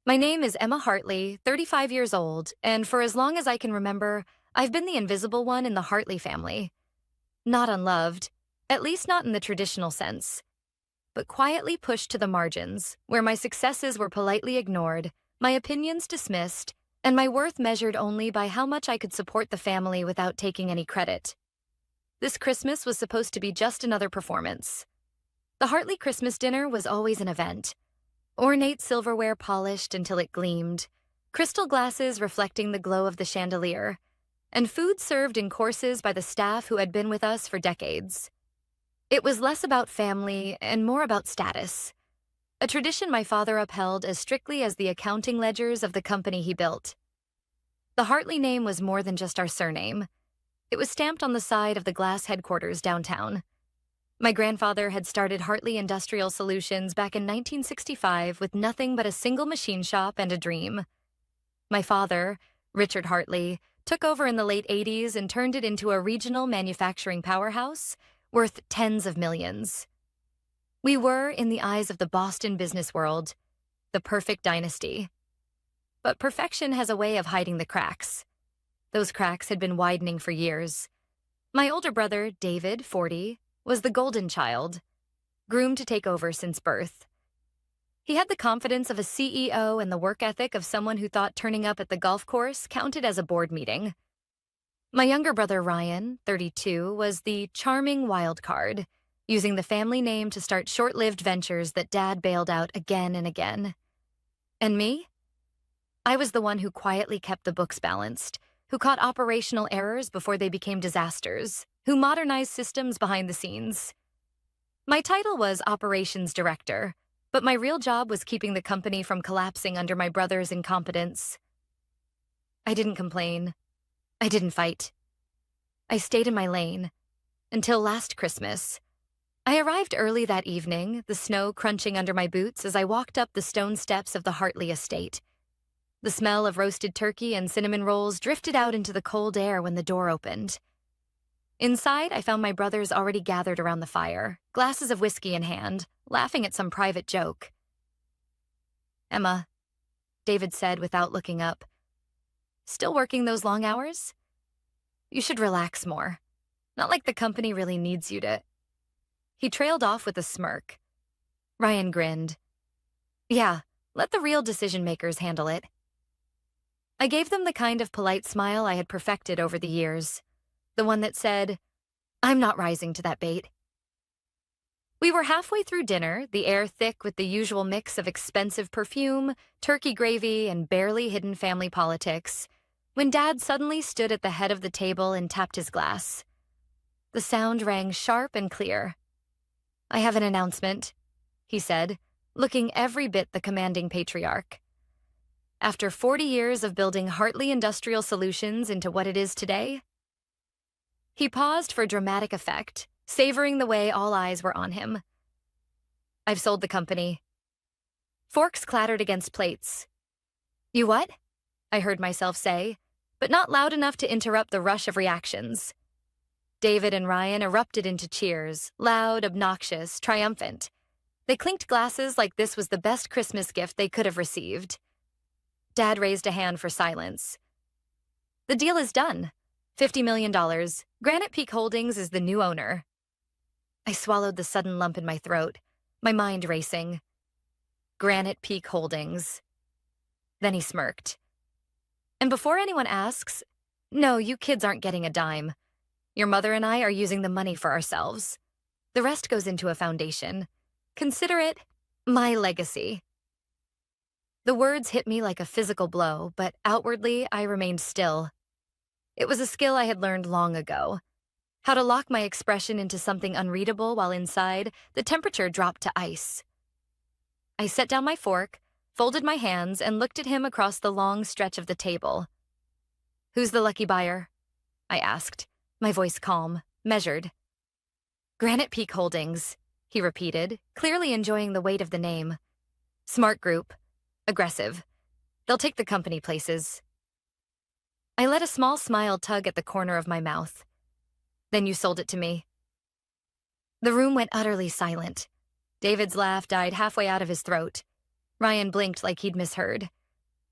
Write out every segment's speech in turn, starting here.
My name is Emma Hartley, 35 years old, and for as long as I can remember, I've been the invisible one in the Hartley family. Not unloved, at least not in the traditional sense, but quietly pushed to the margins, where my successes were politely ignored, my opinions dismissed, and my worth measured only by how much I could support the family without taking any credit. This Christmas was supposed to be just another performance. The Hartley Christmas dinner was always an event. Ornate silverware polished until it gleamed, crystal glasses reflecting the glow of the chandelier, and food served in courses by the staff who had been with us for decades. It was less about family and more about status, a tradition my father upheld as strictly as the accounting ledgers of the company he built. The Hartley name was more than just our surname. It was stamped on the side of the glass headquarters downtown. My grandfather had started Hartley Industrial Solutions back in 1965 with nothing but a single machine shop and a dream. My father, Richard Hartley, took over in the late 80s and turned it into a regional manufacturing powerhouse worth tens of millions. We were, in the eyes of the Boston business world, the perfect dynasty. But perfection has a way of hiding the cracks. Those cracks had been widening for years. My older brother, David, 40, was the golden child, groomed to take over since birth. He had the confidence of a CEO and the work ethic of someone who thought turning up at the golf course counted as a board meeting. My younger brother, Ryan, 32, was the charming wild card, using the family name to start short-lived ventures that Dad bailed out again and again. And me? I was the one who quietly kept the books balanced, who caught operational errors before they became disasters, who modernized systems behind the scenes. My title was Operations Director, but my real job was keeping the company from collapsing under my brother's incompetence. I didn't complain. I didn't fight. I stayed in my lane. Until last Christmas. I arrived early that evening, the snow crunching under my boots as I walked up the stone steps of the Hartley estate. The smell of roasted turkey and cinnamon rolls drifted out into the cold air when the door opened. Inside, I found my brothers already gathered around the fire, glasses of whiskey in hand, laughing at some private joke. "Emma," David said without looking up, "still working those long hours? You should relax more. Not like the company really needs you to." He trailed off with a smirk. Ryan grinned. "Yeah, let the real decision-makers handle it." I gave them the kind of polite smile I had perfected over the years. The one that said, "I'm not rising to that bait." We were halfway through dinner, the air thick with the usual mix of expensive perfume, turkey gravy, and barely hidden family politics, when Dad suddenly stood at the head of the table and tapped his glass. The sound rang sharp and clear. "I have an announcement," he said, looking every bit the commanding patriarch. After 40 years of building Hartley Industrial Solutions into what it is today, he paused for dramatic effect, savoring the way all eyes were on him. "I've sold the company." Forks clattered against plates. "You what?" I heard myself say, but not loud enough to interrupt the rush of reactions. David and Ryan erupted into cheers, loud, obnoxious, triumphant. They clinked glasses like this was the best Christmas gift they could have received. Dad raised a hand for silence. "The deal is done. $50 million. Granite Peak Holdings is the new owner." I swallowed the sudden lump in my throat, my mind racing. Granite Peak Holdings. Then he smirked. "And before anyone asks, no, you kids aren't getting a dime. Your mother and I are using the money for ourselves. The rest goes into a foundation. Consider it my legacy." The words hit me like a physical blow, but outwardly I remained still. It was a skill I had learned long ago. How to lock my expression into something unreadable while inside, the temperature dropped to ice. I set down my fork, folded my hands, and looked at him across the long stretch of the table. "Who's the lucky buyer?" I asked, my voice calm, measured. "Granite Peak Holdings," he repeated, clearly enjoying the weight of the name. "Smart group. Aggressive. They'll take the company places." I let a small smile tug at the corner of my mouth. "Then you sold it to me." The room went utterly silent. David's laugh died halfway out of his throat. Ryan blinked like he'd misheard.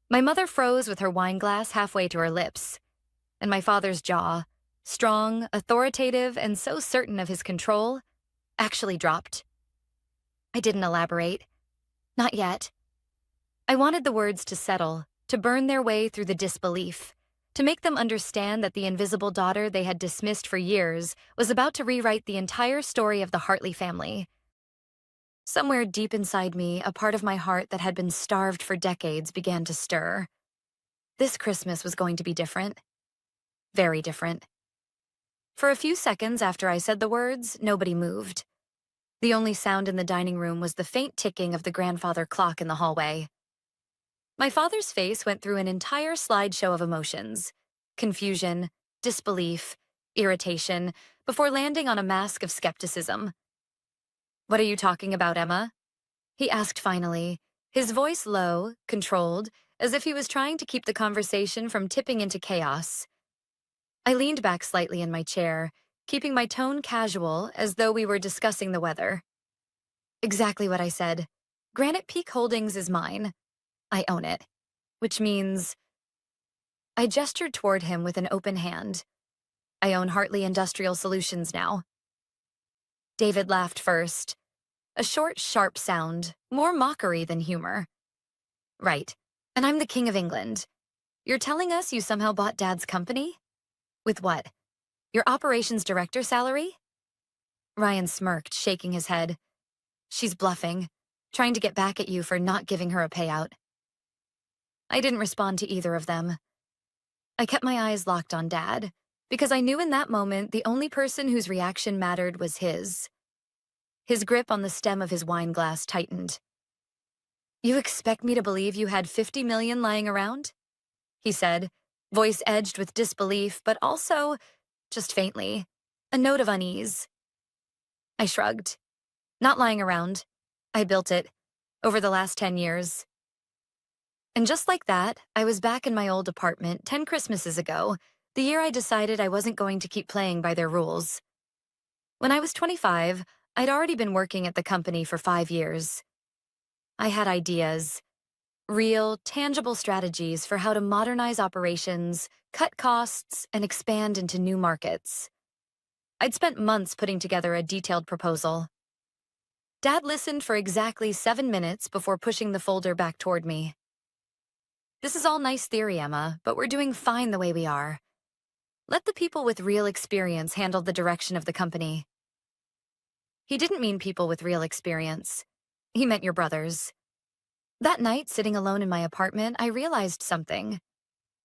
My mother froze with her wine glass halfway to her lips, and my father's jaw, strong, authoritative, and so certain of his control, actually dropped. I didn't elaborate. Not yet. I wanted the words to settle, to burn their way through the disbelief, to make them understand that the invisible daughter they had dismissed for years was about to rewrite the entire story of the Hartley family. Somewhere deep inside me, a part of my heart that had been starved for decades began to stir. This Christmas was going to be different. Very different. For a few seconds after I said the words, nobody moved. The only sound in the dining room was the faint ticking of the grandfather clock in the hallway. My father's face went through an entire slideshow of emotions: confusion, disbelief, irritation, before landing on a mask of skepticism. "What are you talking about, Emma?" he asked finally, his voice low, controlled, as if he was trying to keep the conversation from tipping into chaos. I leaned back slightly in my chair, keeping my tone casual as though we were discussing the weather. "Exactly what I said. Granite Peak Holdings is mine. I own it. Which means—" I gestured toward him with an open hand. "I own Hartley Industrial Solutions now." David laughed first. A short, sharp sound, more mockery than humor. "Right. And I'm the King of England. You're telling us you somehow bought Dad's company? With what? Your operations director salary?" Ryan smirked, shaking his head. "She's bluffing, trying to get back at you for not giving her a payout." I didn't respond to either of them. I kept my eyes locked on Dad, because I knew in that moment the only person whose reaction mattered was his. His grip on the stem of his wine glass tightened. "You expect me to believe you had 50 million lying around?" he said, voice edged with disbelief, but also, just faintly, a note of unease. I shrugged. "Not lying around. I built it, over the last 10 years. And just like that, I was back in my old apartment 10 Christmases ago, the year I decided I wasn't going to keep playing by their rules. When I was 25, I'd already been working at the company for 5 years. I had ideas, real, tangible strategies for how to modernize operations, cut costs, and expand into new markets. I'd spent months putting together a detailed proposal. Dad listened for exactly 7 minutes before pushing the folder back toward me. "This is all nice theory, Emma, but we're doing fine the way we are. Let the people with real experience handle the direction of the company." He didn't mean people with real experience. He meant your brothers. That night, sitting alone in my apartment, I realized something.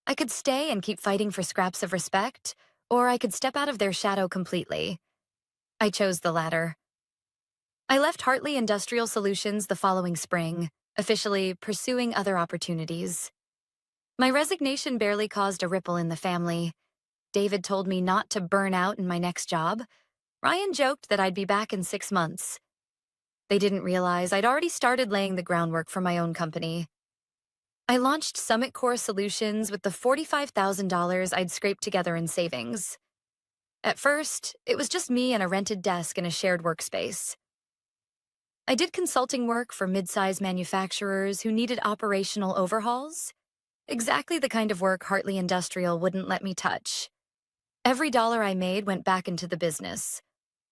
I could stay and keep fighting for scraps of respect, or I could step out of their shadow completely. I chose the latter. I left Hartley Industrial Solutions the following spring, officially pursuing other opportunities. My resignation barely caused a ripple in the family. David told me not to burn out in my next job. Ryan joked that I'd be back in 6 months. They didn't realize I'd already started laying the groundwork for my own company. I launched Summit Core Solutions with the $45,000 I'd scraped together in savings. At first, it was just me and a rented desk in a shared workspace. I did consulting work for mid-size manufacturers who needed operational overhauls. Exactly the kind of work Hartley Industrial wouldn't let me touch. Every dollar I made went back into the business.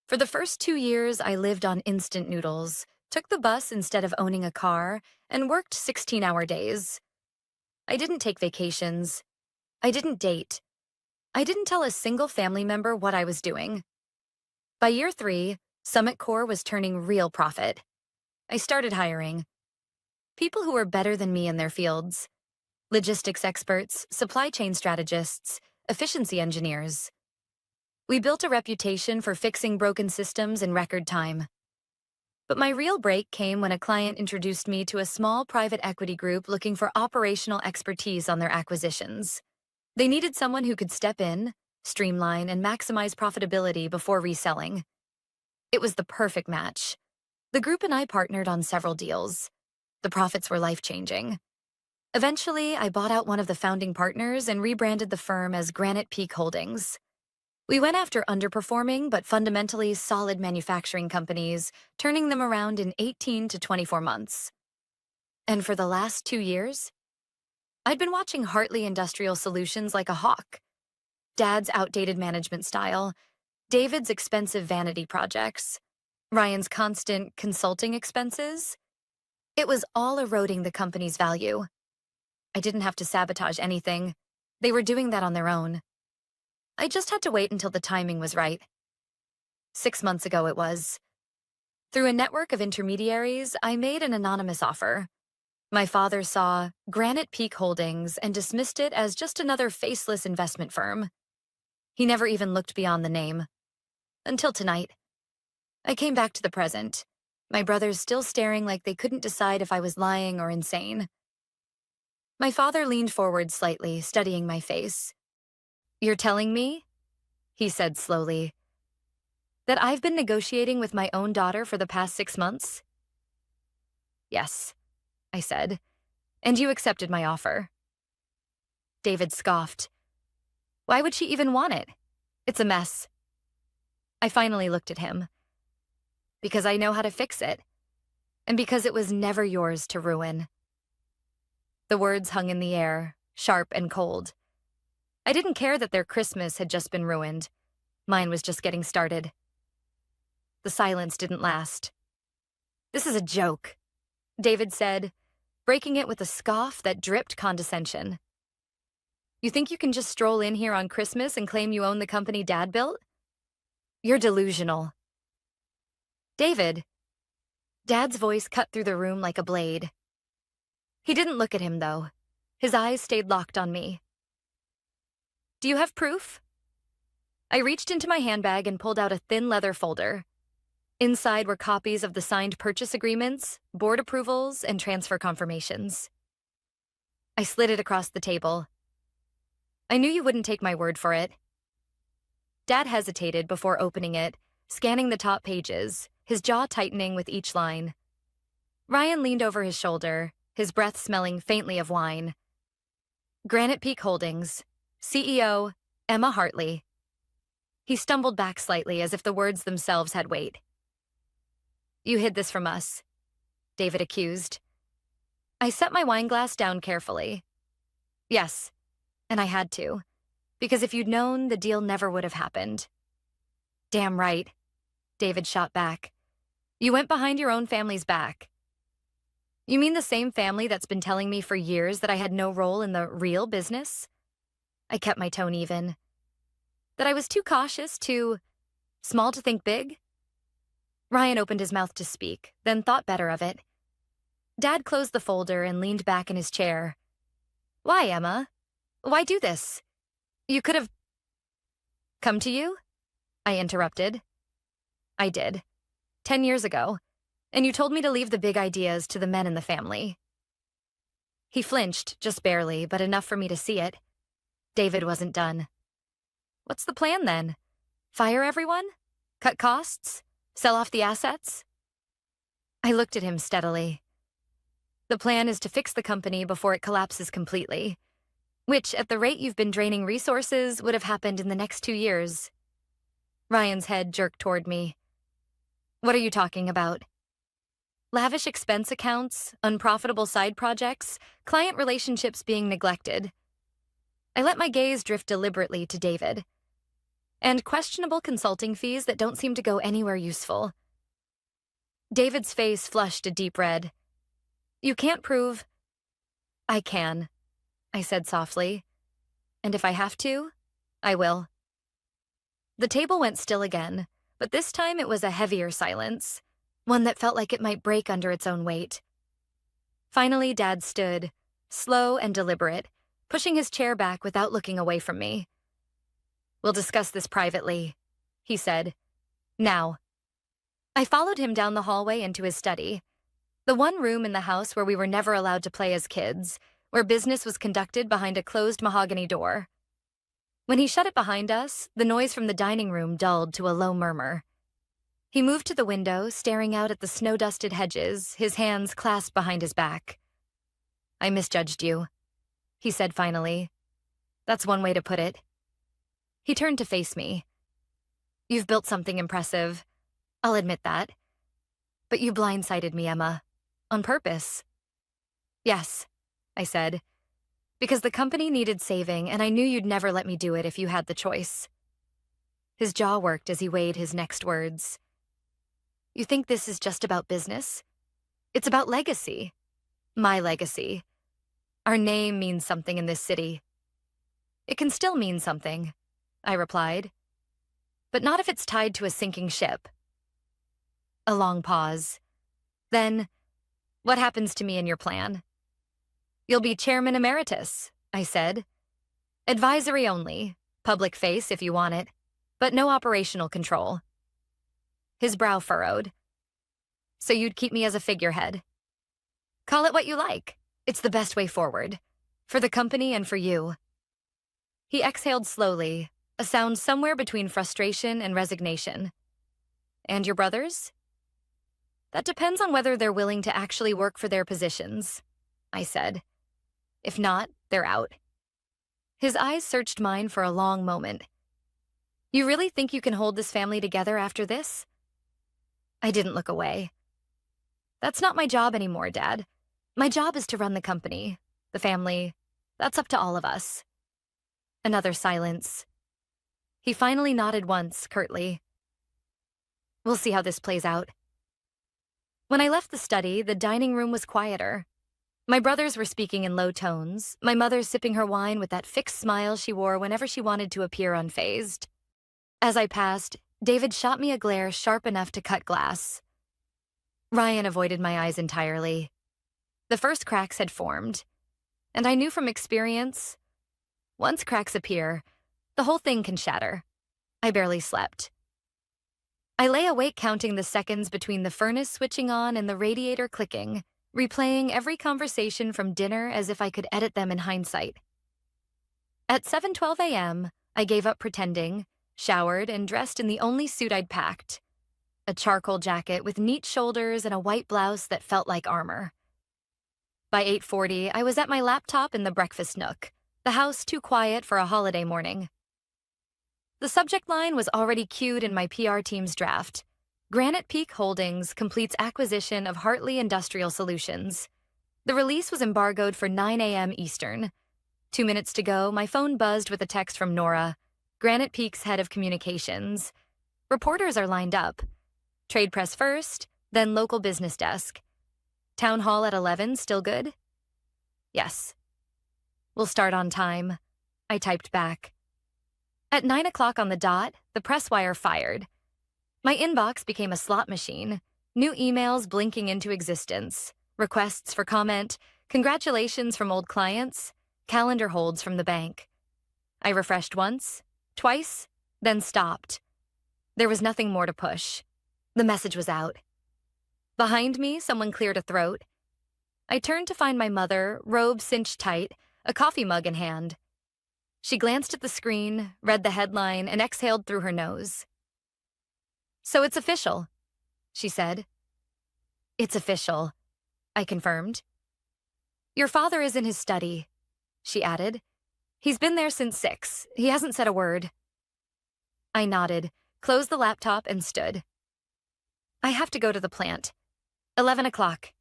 For the first 2 years, I lived on instant noodles, took the bus instead of owning a car, and worked 16-hour days. I didn't take vacations. I didn't date. I didn't tell a single family member what I was doing. By year 3, Summit Core was turning real profit. I started hiring people who were better than me in their fields: logistics experts, supply chain strategists, efficiency engineers. We built a reputation for fixing broken systems in record time. But my real break came when a client introduced me to a small private equity group looking for operational expertise on their acquisitions. They needed someone who could step in, streamline, and maximize profitability before reselling. It was the perfect match. The group and I partnered on several deals. The profits were life-changing. Eventually, I bought out one of the founding partners and rebranded the firm as Granite Peak Holdings. We went after underperforming but fundamentally solid manufacturing companies, turning them around in 18 to 24 months. And for the last 2 years, I'd been watching Hartley Industrial Solutions like a hawk. Dad's outdated management style, David's expensive vanity projects, Ryan's constant consulting expenses. It was all eroding the company's value. I didn't have to sabotage anything. They were doing that on their own. I just had to wait until the timing was right. 6 months ago it was. Through a network of intermediaries, I made an anonymous offer. My father saw Granite Peak Holdings and dismissed it as just another faceless investment firm. He never even looked beyond the name. Until tonight. I came back to the present, my brothers still staring like they couldn't decide if I was lying or insane. My father leaned forward slightly, studying my face. "You're telling me," he said slowly, "that I've been negotiating with my own daughter for the past 6 months?" "Yes," I said, "and you accepted my offer." David scoffed. "Why would she even want it? It's a mess." I finally looked at him. "Because I know how to fix it, and because it was never yours to ruin." The words hung in the air, sharp and cold. I didn't care that their Christmas had just been ruined. Mine was just getting started. The silence didn't last. "This is a joke," David said, breaking it with a scoff that dripped condescension. "You think you can just stroll in here on Christmas and claim you own the company Dad built? You're delusional." "David." Dad's voice cut through the room like a blade. He didn't look at him, though. His eyes stayed locked on me. "Do you have proof?" I reached into my handbag and pulled out a thin leather folder. Inside were copies of the signed purchase agreements, board approvals, and transfer confirmations. I slid it across the table. "I knew you wouldn't take my word for it." Dad hesitated before opening it, scanning the top pages, his jaw tightening with each line. Ryan leaned over his shoulder, his breath smelling faintly of wine. "Granite Peak Holdings, CEO, Emma Hartley." He stumbled back slightly as if the words themselves had weight. "You hid this from us," David accused. I set my wine glass down carefully. "Yes, and I had to, because if you'd known, the deal never would have happened." "Damn right," David shot back. "You went behind your own family's back." "You mean the same family that's been telling me for years that I had no role in the real business?" I kept my tone even. "That I was too cautious, too small to think big?" Ryan opened his mouth to speak, then thought better of it. Dad closed the folder and leaned back in his chair. "Why, Emma? Why do this? You could have—" "Come to you?" I interrupted. "I did. 10 years ago. And you told me to leave the big ideas to the men in the family." He flinched, just barely, but enough for me to see it. David wasn't done. "What's the plan, then? Fire everyone? Cut costs? Sell off the assets?" I looked at him steadily. "The plan is to fix the company before it collapses completely, which, at the rate you've been draining resources, would have happened in the next 2 years. Ryan's head jerked toward me. "What are you talking about?" "Lavish expense accounts, unprofitable side projects, client relationships being neglected." I let my gaze drift deliberately to David. "And questionable consulting fees that don't seem to go anywhere useful." David's face flushed a deep red. "You can't prove—" "I can," I said softly. "And if I have to, I will." The table went still again, but this time it was a heavier silence, one that felt like it might break under its own weight. Finally, Dad stood, slow and deliberate, pushing his chair back without looking away from me. "We'll discuss this privately," he said. "Now." I followed him down the hallway into his study, the one room in the house where we were never allowed to play as kids, where business was conducted behind a closed mahogany door. When he shut it behind us, the noise from the dining room dulled to a low murmur. He moved to the window, staring out at the snow-dusted hedges, his hands clasped behind his back. "I misjudged you," he said finally. "That's one way to put it." He turned to face me. "You've built something impressive. I'll admit that. But you blindsided me, Emma. On purpose." Yes, I said, because the company needed saving and I knew you'd never let me do it if you had the choice. His jaw worked as he weighed his next words. You think this is just about business? It's about legacy. My legacy. Our name means something in this city. It can still mean something, I replied, but not if it's tied to a sinking ship. A long pause. Then, what happens to me in your plan? You'll be chairman emeritus, I said. Advisory only, public face if you want it, but no operational control. His brow furrowed. So you'd keep me as a figurehead. Call it what you like. It's the best way forward. For the company and for you. He exhaled slowly, a sound somewhere between frustration and resignation. And your brothers? That depends on whether they're willing to actually work for their positions, I said. If not, they're out. His eyes searched mine for a long moment. You really think you can hold this family together after this? I didn't look away. That's not my job anymore, Dad. My job is to run the company, the family. That's up to all of us. Another silence. He finally nodded once, curtly. We'll see how this plays out. When I left the study, the dining room was quieter. My brothers were speaking in low tones, my mother sipping her wine with that fixed smile she wore whenever she wanted to appear unfazed. As I passed, David shot me a glare sharp enough to cut glass. Ryan avoided my eyes entirely. The first cracks had formed, and I knew from experience, once cracks appear, the whole thing can shatter. I barely slept. I lay awake counting the seconds between the furnace switching on and the radiator clicking, replaying every conversation from dinner as if I could edit them in hindsight. At 7:12 a.m., I gave up pretending, showered, and dressed in the only suit I'd packed, a charcoal jacket with neat shoulders and a white blouse that felt like armor. By 8:40, I was at my laptop in the breakfast nook, the house too quiet for a holiday morning. The subject line was already cued in my PR team's draft. Granite Peak Holdings completes acquisition of Hartley Industrial Solutions. The release was embargoed for 9 a.m. Eastern. 2 minutes to go, my phone buzzed with a text from Nora, Granite Peak's head of communications. Reporters are lined up. Trade press first, then local business desk. Town hall at 11, still good? Yes. We'll start on time, I typed back. At 9 o'clock on the dot, the press wire fired. My inbox became a slot machine, new emails blinking into existence, requests for comment, congratulations from old clients, calendar holds from the bank. I refreshed once, twice, then stopped. There was nothing more to push. The message was out. Behind me, someone cleared a throat. I turned to find my mother, robe cinched tight, a coffee mug in hand. She glanced at the screen, read the headline, and exhaled through her nose. So it's official, she said. It's official, I confirmed. Your father is in his study, she added. He's been there since 6. He hasn't said a word. I nodded, closed the laptop, and stood. I have to go to the plant. 11 o'clock.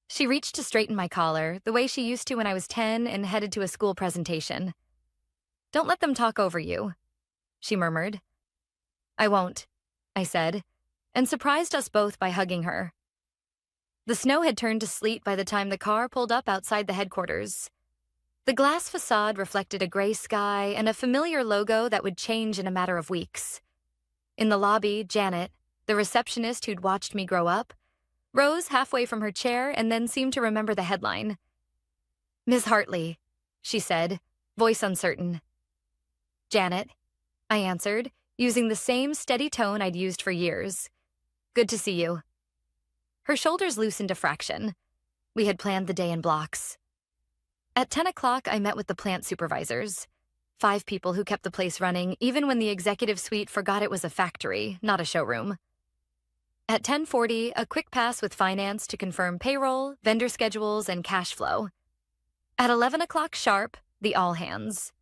She reached to straighten my collar, the way she used to when I was 10 and headed to a school presentation. Don't let them talk over you, she murmured. I won't, I said, and surprised us both by hugging her. The snow had turned to sleet by the time the car pulled up outside the headquarters. The glass facade reflected a gray sky and a familiar logo that would change in a matter of weeks. In the lobby, Janet, the receptionist who'd watched me grow up, rose halfway from her chair and then seemed to remember the headline. Ms. Hartley, she said, voice uncertain. Janet, I answered, using the same steady tone I'd used for years. Good to see you. Her shoulders loosened a fraction. We had planned the day in blocks. At 10 o'clock, I met with the plant supervisors. 5 people who kept the place running, even when the executive suite forgot it was a factory, not a showroom. At 10:40, a quick pass with finance to confirm payroll, vendor schedules, and cash flow. At 11 o'clock sharp, the all hands.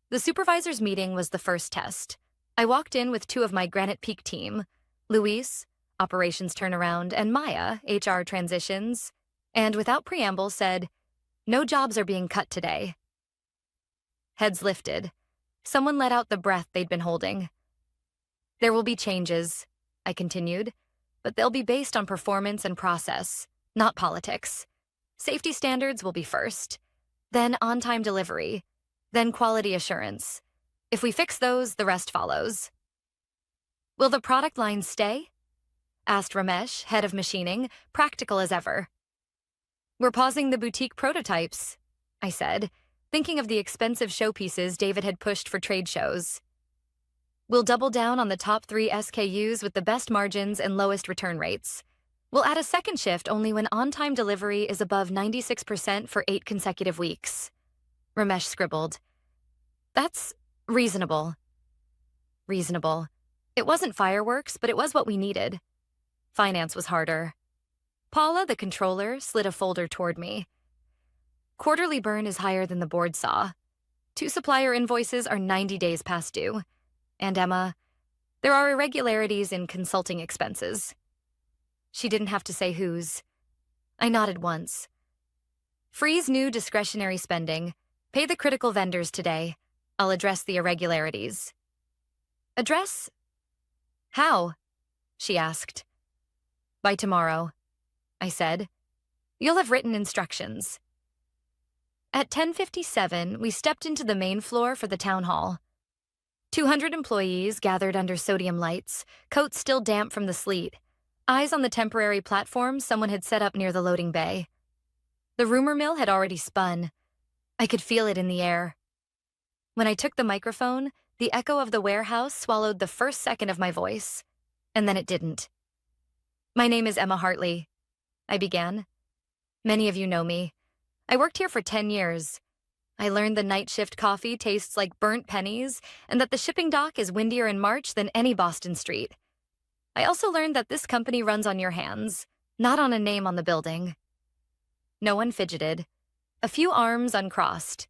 The supervisors' meeting was the first test. I walked in with 2 of my Granite Peak team, Luis, operations turnaround, and Maya, HR transitions. and without preamble said, "No jobs are being cut today." Heads lifted. Someone let out the breath they'd been holding. "There will be changes," I continued, "but they'll be based on performance and process, not politics. Safety standards will be first, then on-time delivery, then quality assurance. If we fix those, the rest follows." "Will the product line stay?" asked Ramesh, head of machining, practical as ever. "We're pausing the boutique prototypes," I said, thinking of the expensive showpieces David had pushed for trade shows. "We'll double down on the top 3 SKUs with the best margins and lowest return rates. We'll add a second shift only when on-time delivery is above 96% for 8 consecutive weeks." Ramesh scribbled. "That's reasonable." Reasonable. It wasn't fireworks, but it was what we needed. Finance was harder. Paula, the controller, slid a folder toward me. "Quarterly burn is higher than the board saw. 2 supplier invoices are 90 days past due. And Emma, there are irregularities in consulting expenses." She didn't have to say whose. I nodded once. "Freeze new discretionary spending. Pay the critical vendors today. I'll address the irregularities." "Address? How?" she asked. "By tomorrow," I said. "You'll have written instructions." At 10:57, we stepped into the main floor for the town hall. 200 employees gathered under sodium lights, coats still damp from the sleet, eyes on the temporary platform someone had set up near the loading bay. The rumor mill had already spun. I could feel it in the air. When I took the microphone, the echo of the warehouse swallowed the first second of my voice, and then it didn't. "My name is Emma Hartley," I began. "Many of you know me. I worked here for 10 years. I learned the night shift coffee tastes like burnt pennies and that the shipping dock is windier in March than any Boston street. I also learned that this company runs on your hands, not on a name on the building." No one fidgeted. A few arms uncrossed.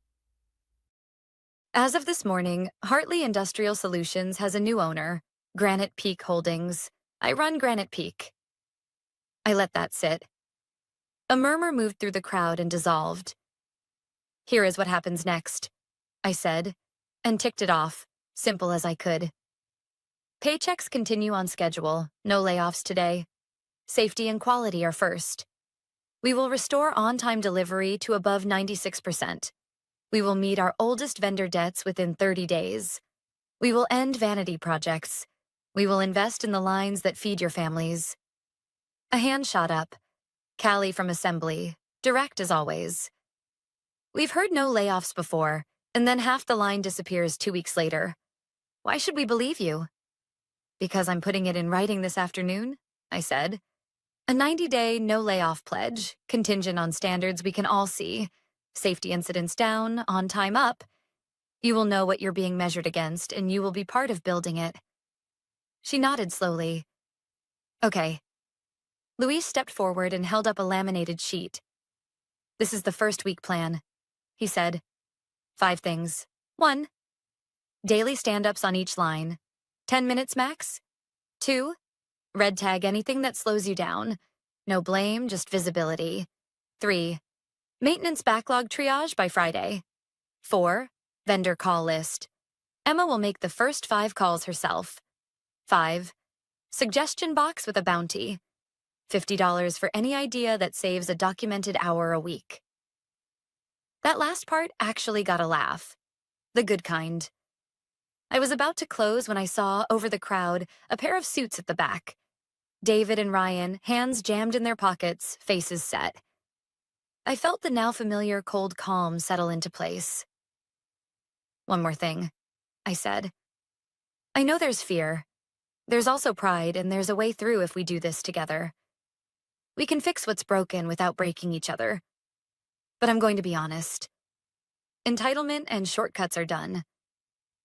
"As of this morning, Hartley Industrial Solutions has a new owner, Granite Peak Holdings. I run Granite Peak." I let that sit. A murmur moved through the crowd and dissolved. "Here is what happens next," I said, and ticked it off, simple as I could. "Paychecks continue on schedule, no layoffs today. Safety and quality are first. We will restore on-time delivery to above 96%. We will meet our oldest vendor debts within 30 days. We will end vanity projects. We will invest in the lines that feed your families." A hand shot up. Callie from Assembly, direct as always. "We've heard no layoffs before, and then half the line disappears 2 weeks later. Why should we believe you?" "Because I'm putting it in writing this afternoon," I said. "A 90-day no-layoff pledge, contingent on standards we can all see. Safety incidents down, on time up. You will know what you're being measured against, and you will be part of building it." She nodded slowly. "Okay." Luis stepped forward and held up a laminated sheet. "This is the first week plan," he said. 5 things. 1. Daily stand-ups on each line. 10 minutes max. 2. Red tag anything that slows you down. No blame, just visibility. 3. Maintenance backlog triage by Friday. 4. Vendor call list. Emma will make the first 5 calls herself. 5. Suggestion box with a bounty. $50 for any idea that saves a documented hour a week. That last part actually got a laugh. The good kind. I was about to close when I saw, over the crowd, a pair of suits at the back. David and Ryan, hands jammed in their pockets, faces set. I felt the now familiar cold calm settle into place. "One more thing," I said. "I know there's fear. There's also pride, and there's a way through if we do this together. We can fix what's broken without breaking each other. But I'm going to be honest. Entitlement and shortcuts are done.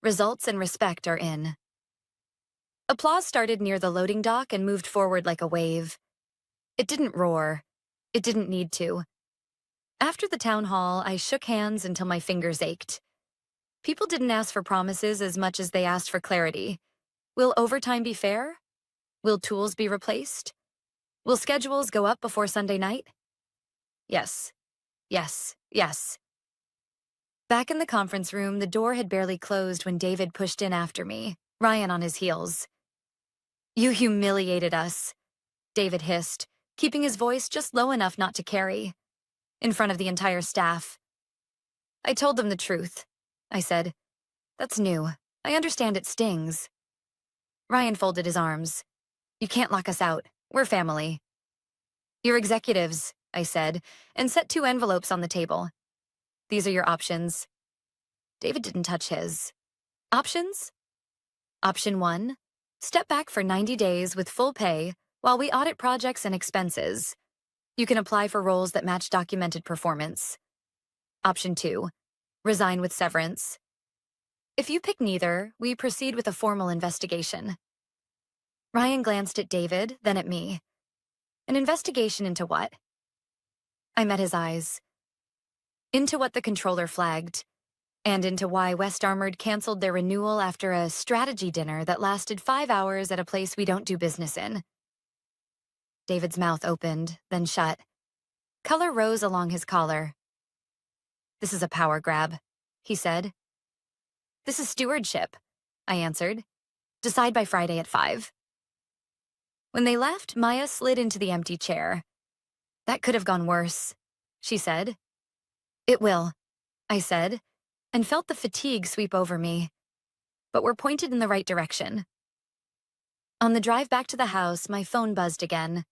Results and respect are in." Applause started near the loading dock and moved forward like a wave. It didn't roar. It didn't need to. After the town hall, I shook hands until my fingers ached. People didn't ask for promises as much as they asked for clarity. Will overtime be fair? Will tools be replaced? Will schedules go up before Sunday night? Yes, yes, yes. Back in the conference room, the door had barely closed when David pushed in after me, Ryan on his heels. You humiliated us, David hissed, keeping his voice just low enough not to carry, in front of the entire staff. I told them the truth, I said. That's new. I understand it stings. Ryan folded his arms. You can't lock us out. We're family. You're executives, I said, and set 2 envelopes on the table. These are your options. David didn't touch his. Options? Option 1, step back for 90 days with full pay while we audit projects and expenses. You can apply for roles that match documented performance. Option 2, resign with severance. If you pick neither, we proceed with a formal investigation. Ryan glanced at David, then at me. An investigation into what? I met his eyes. Into what the controller flagged, and into why West Armored canceled their renewal after a strategy dinner that lasted 5 hours at a place we don't do business in. David's mouth opened, then shut. Color rose along his collar. This is a power grab, he said. This is stewardship, I answered. Decide by Friday at 5. When they left, Maya slid into the empty chair. That could have gone worse, she said. It will, I said, and felt the fatigue sweep over me. But we're pointed in the right direction. On the drive back to the house, my phone buzzed again.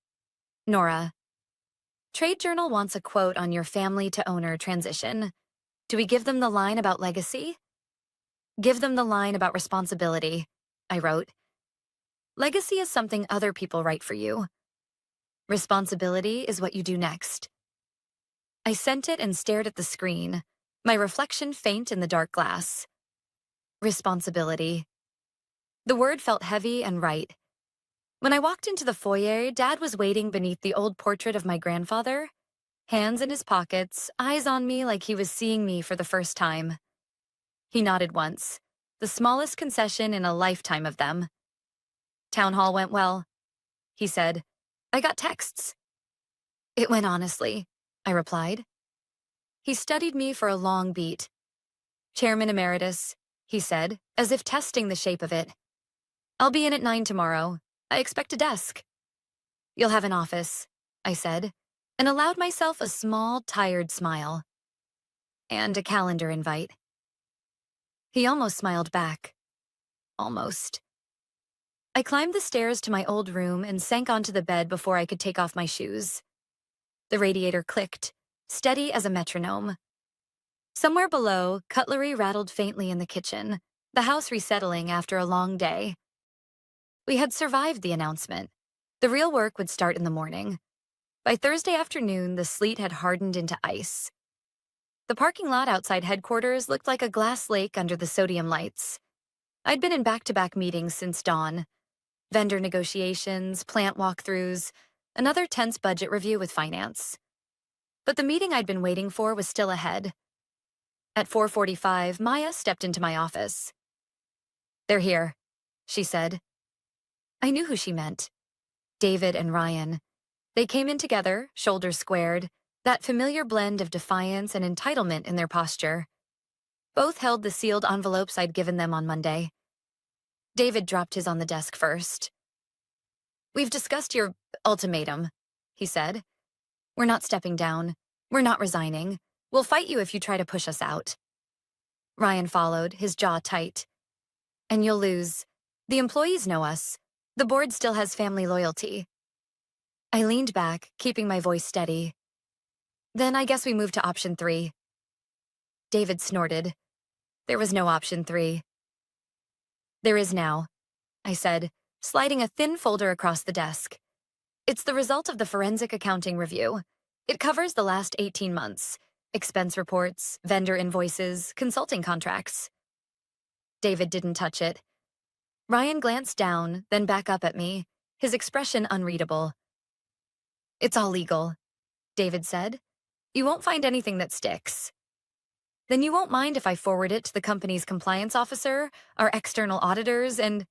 Nora. Trade Journal wants a quote on your family to owner transition. Do we give them the line about legacy? Give them the line about responsibility, I wrote. Legacy is something other people write for you. Responsibility is what you do next. I sent it and stared at the screen, my reflection faint in the dark glass. Responsibility. The word felt heavy and right. When I walked into the foyer, Dad was waiting beneath the old portrait of my grandfather, hands in his pockets, eyes on me like he was seeing me for the first time. He nodded once, the smallest concession in a lifetime of them. Town hall went well, he said. I got texts. It went honestly, I replied. He studied me for a long beat. Chairman Emeritus, he said, as if testing the shape of it. I'll be in at 9 tomorrow. I expect a desk. You'll have an office, I said, and allowed myself a small, tired smile. And a calendar invite. He almost smiled back. Almost. I climbed the stairs to my old room and sank onto the bed before I could take off my shoes. The radiator clicked, steady as a metronome. Somewhere below, cutlery rattled faintly in the kitchen, the house resettling after a long day. We had survived the announcement. The real work would start in the morning. By Thursday afternoon, the sleet had hardened into ice. The parking lot outside headquarters looked like a glass lake under the sodium lights. I'd been in back-to-back meetings since dawn. Vendor negotiations, plant walkthroughs, another tense budget review with finance. But the meeting I'd been waiting for was still ahead. At 4:45, Maya stepped into my office. They're here, she said. I knew who she meant. David and Ryan. They came in together, shoulders squared, that familiar blend of defiance and entitlement in their posture. Both held the sealed envelopes I'd given them on Monday. David dropped his on the desk first. We've discussed your ultimatum, he said. We're not stepping down. We're not resigning. We'll fight you if you try to push us out. Ryan followed, his jaw tight. And you'll lose. The employees know us. The board still has family loyalty. I leaned back, keeping my voice steady. Then I guess we move to option 3. David snorted. There was no option 3. There is now, I said, sliding a thin folder across the desk. It's the result of the forensic accounting review. It covers the last 18 months. Expense reports, vendor invoices, consulting contracts. David didn't touch it. Ryan glanced down, then back up at me, his expression unreadable. It's all legal, David said. You won't find anything that sticks. Then you won't mind if I forward it to the company's compliance officer, our external auditors, and...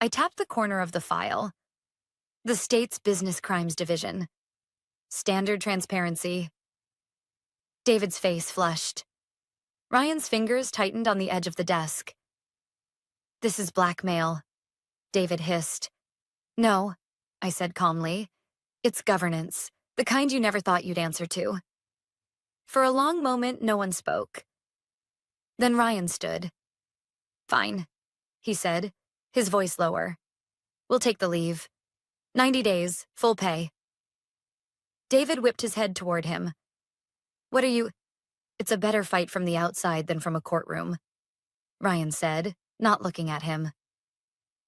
I tapped the corner of the file. The state's Business Crimes Division. Standard transparency. David's face flushed. Ryan's fingers tightened on the edge of the desk. This is blackmail, David hissed. No, I said calmly. It's governance, the kind you never thought you'd answer to. For a long moment, no one spoke. Then Ryan stood. Fine, he said, his voice lower. We'll take the leave. 90 days, full pay. David whipped his head toward him. What are you? It's a better fight from the outside than from a courtroom, Ryan said, not looking at him.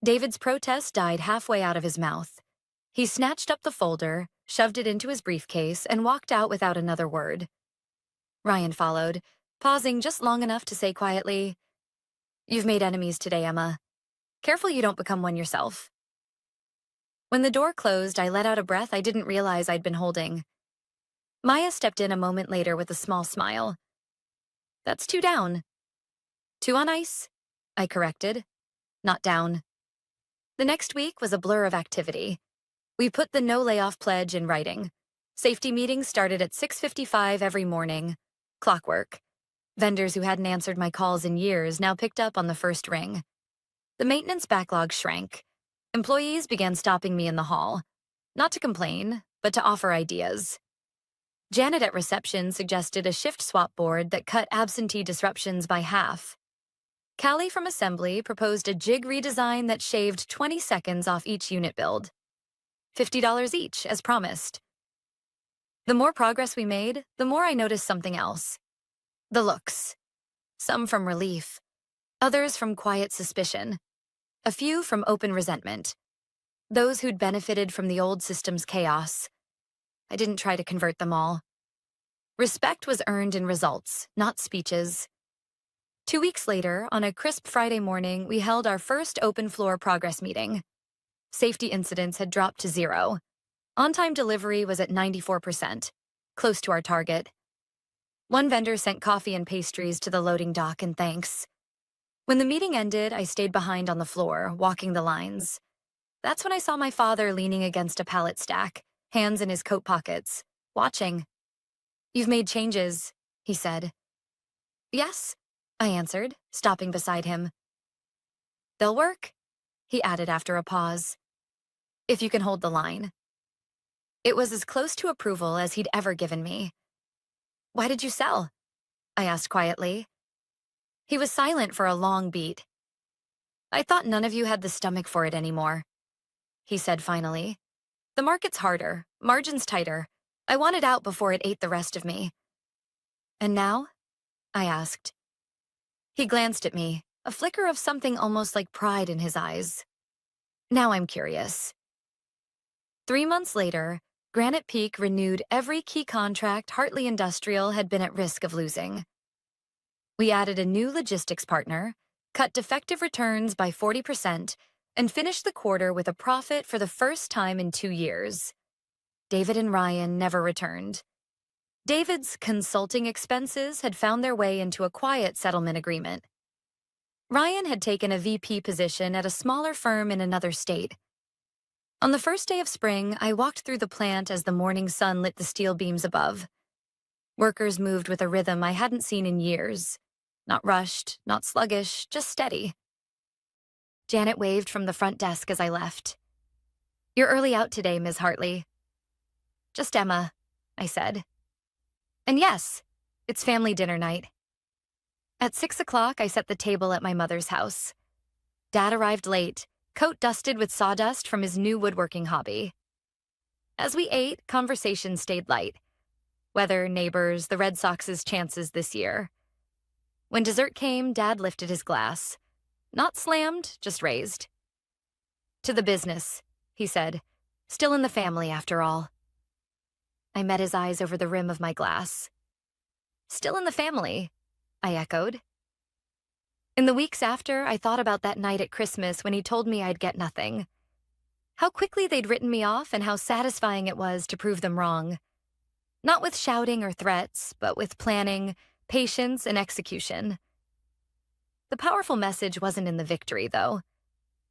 David's protest died halfway out of his mouth. He snatched up the folder, shoved it into his briefcase, and walked out without another word. Ryan followed, pausing just long enough to say quietly, You've made enemies today, Emma. Careful you don't become one yourself. When the door closed, I let out a breath I didn't realize I'd been holding. Maya stepped in a moment later with a small smile. That's 2 down. 2 on ice, I corrected. Not down. The next week was a blur of activity. We put the no layoff pledge in writing. Safety meetings started at 6:55 every morning. Clockwork. Vendors who hadn't answered my calls in years now picked up on the first ring. The maintenance backlog shrank. Employees began stopping me in the hall. Not to complain, but to offer ideas. Janet at reception suggested a shift swap board that cut absentee disruptions by half. Callie from assembly proposed a jig redesign that shaved 20 seconds off each unit build. $50 each, as promised. The more progress we made, the more I noticed something else. The looks. Some from relief. Others from quiet suspicion. A few from open resentment. Those who'd benefited from the old system's chaos. I didn't try to convert them all. Respect was earned in results, not speeches. 2 weeks later, on a crisp Friday morning, we held our first open-floor progress meeting. Safety incidents had dropped to 0. On-time delivery was at 94%, close to our target. One vendor sent coffee and pastries to the loading dock in thanks. When the meeting ended, I stayed behind on the floor, walking the lines. That's when I saw my father leaning against a pallet stack, hands in his coat pockets, watching. You've made changes, he said. Yes, I answered, stopping beside him. They'll work, he added after a pause. If you can hold the line. It was as close to approval as he'd ever given me. Why did you sell? I asked quietly. He was silent for a long beat. I thought none of you had the stomach for it anymore, he said finally. The market's harder, margins tighter. I wanted out before it ate the rest of me. And now? I asked. He glanced at me, a flicker of something almost like pride in his eyes. Now I'm curious. 3 months later, Granite Peak renewed every key contract Hartley Industrial had been at risk of losing. We added a new logistics partner, cut defective returns by 40%, and finished the quarter with a profit for the first time in 2 years. David and Ryan never returned. David's consulting expenses had found their way into a quiet settlement agreement. Ryan had taken a VP position at a smaller firm in another state. On the first day of spring, I walked through the plant as the morning sun lit the steel beams above. Workers moved with a rhythm I hadn't seen in years. Not rushed, not sluggish, just steady. Janet waved from the front desk as I left. You're early out today, Ms. Hartley. Just Emma, I said. And yes, it's family dinner night. At 6 o'clock, I set the table at my mother's house. Dad arrived late, coat dusted with sawdust from his new woodworking hobby. As we ate, conversation stayed light. Weather, neighbors, the Red Sox's chances this year. When dessert came, Dad lifted his glass. Not slammed, just raised. To the business, he said. Still in the family, after all. I met his eyes over the rim of my glass. Still in the family, I echoed. In the weeks after, I thought about that night at Christmas when he told me I'd get nothing. How quickly they'd written me off and how satisfying it was to prove them wrong. Not with shouting or threats, but with planning, patience, and execution. The powerful message wasn't in the victory, though.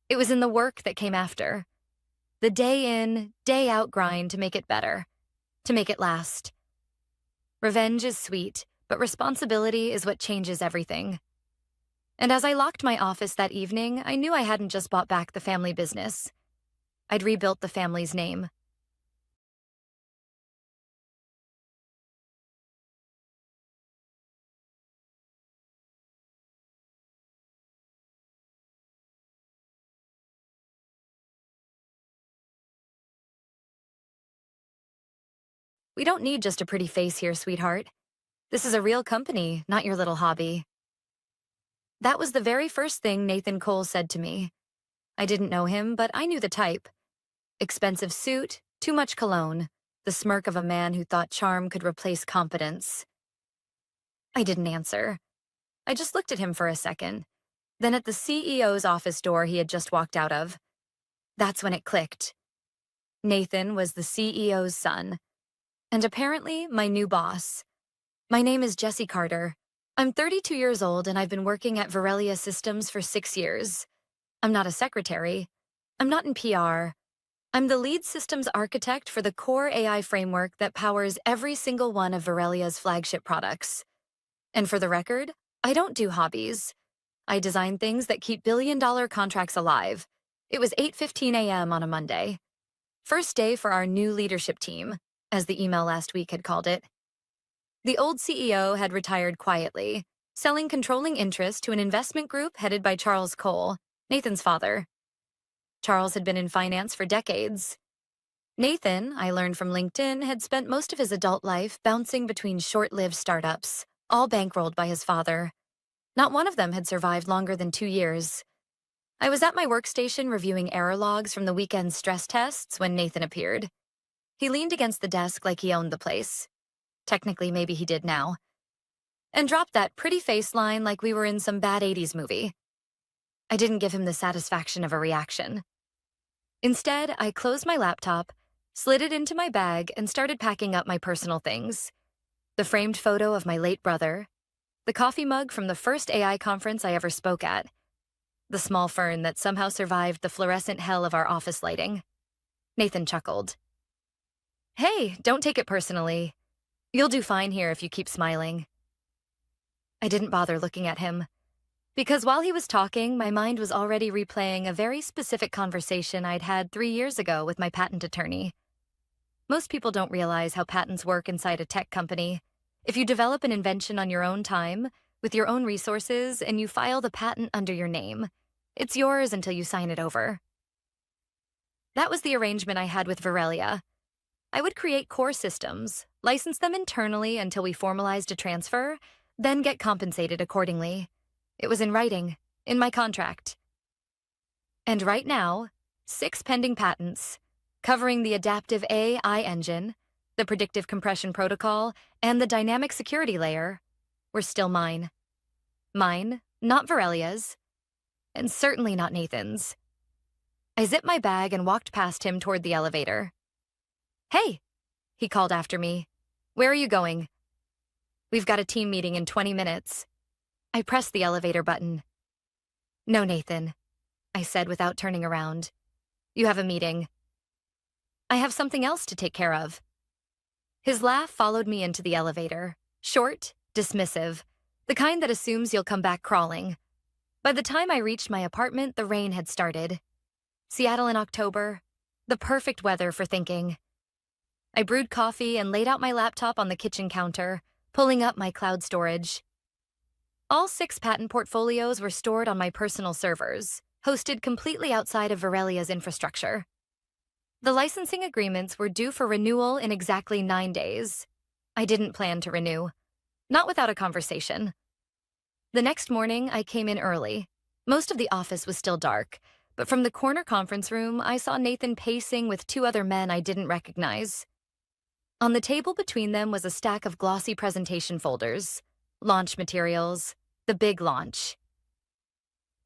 It was in the work that came after. The day in, day out grind to make it better. to make it last. Revenge is sweet, but responsibility is what changes everything. And as I locked my office that evening, I knew I hadn't just bought back the family business. I'd rebuilt the family's name. We don't need just a pretty face here, sweetheart. This is a real company, not your little hobby. That was the very first thing Nathan Cole said to me. I didn't know him, but I knew the type. Expensive suit, too much cologne, the smirk of a man who thought charm could replace competence. I didn't answer. I just looked at him for a second, then at the CEO's office door he had just walked out of. That's when it clicked. Nathan was the CEO's son, and apparently my new boss. My name is Jessie Carter. I'm 32 years old and I've been working at Betrayal Systems for 6 years. I'm not a secretary. I'm not in PR. I'm the lead systems architect for the core AI framework that powers every single one of Verelia's flagship products. And for the record, I don't do hobbies. I design things that keep billion-dollar contracts alive. It was 8:15 a.m. on a Monday. First day for our new leadership team, as the email last week had called it. The old CEO had retired quietly, selling controlling interest to an investment group headed by Charles Cole, Nathan's father. Charles had been in finance for decades. Nathan, I learned from LinkedIn, had spent most of his adult life bouncing between short-lived startups, all bankrolled by his father. Not one of them had survived longer than 2 years. I was at my workstation reviewing error logs from the weekend's stress tests when Nathan appeared. He leaned against the desk like he owned the place. Technically, maybe he did now. And dropped that pretty face line like we were in some bad 80s movie. I didn't give him the satisfaction of a reaction. Instead, I closed my laptop, slid it into my bag, and started packing up my personal things. The framed photo of my late brother, the coffee mug from the first AI conference I ever spoke at, the small fern that somehow survived the fluorescent hell of our office lighting. Nathan chuckled. Hey, don't take it personally. You'll do fine here if you keep smiling. I didn't bother looking at him, because while he was talking, my mind was already replaying a very specific conversation I'd had 3 years ago with my patent attorney. Most people don't realize how patents work inside a tech company. If you develop an invention on your own time, with your own resources, and you file the patent under your name, it's yours until you sign it over. That was the arrangement I had with Verelia. I would create core systems, license them internally until we formalized a transfer, then get compensated accordingly. It was in writing, in my contract. And right now, 6 pending patents, covering the adaptive AI engine, the predictive compression protocol, and the dynamic security layer, were still mine. Mine, not Verelia's, and certainly not Nathan's. I zipped my bag and walked past him toward the elevator. Hey, he called after me. Where are you going? We've got a team meeting in 20 minutes. I pressed the elevator button. No, Nathan, I said without turning around. You have a meeting. I have something else to take care of. His laugh followed me into the elevator, short, dismissive, the kind that assumes you'll come back crawling. By the time I reached my apartment, the rain had started. Seattle in October, the perfect weather for thinking. I brewed coffee and laid out my laptop on the kitchen counter, pulling up my cloud storage. All 6 patent portfolios were stored on my personal servers, hosted completely outside of Verelia's infrastructure. The licensing agreements were due for renewal in exactly 9 days. I didn't plan to renew, not without a conversation. The next morning, I came in early. Most of the office was still dark, but from the corner conference room, I saw Nathan pacing with 2 other men I didn't recognize. On the table between them was a stack of glossy presentation folders, launch materials, the big launch.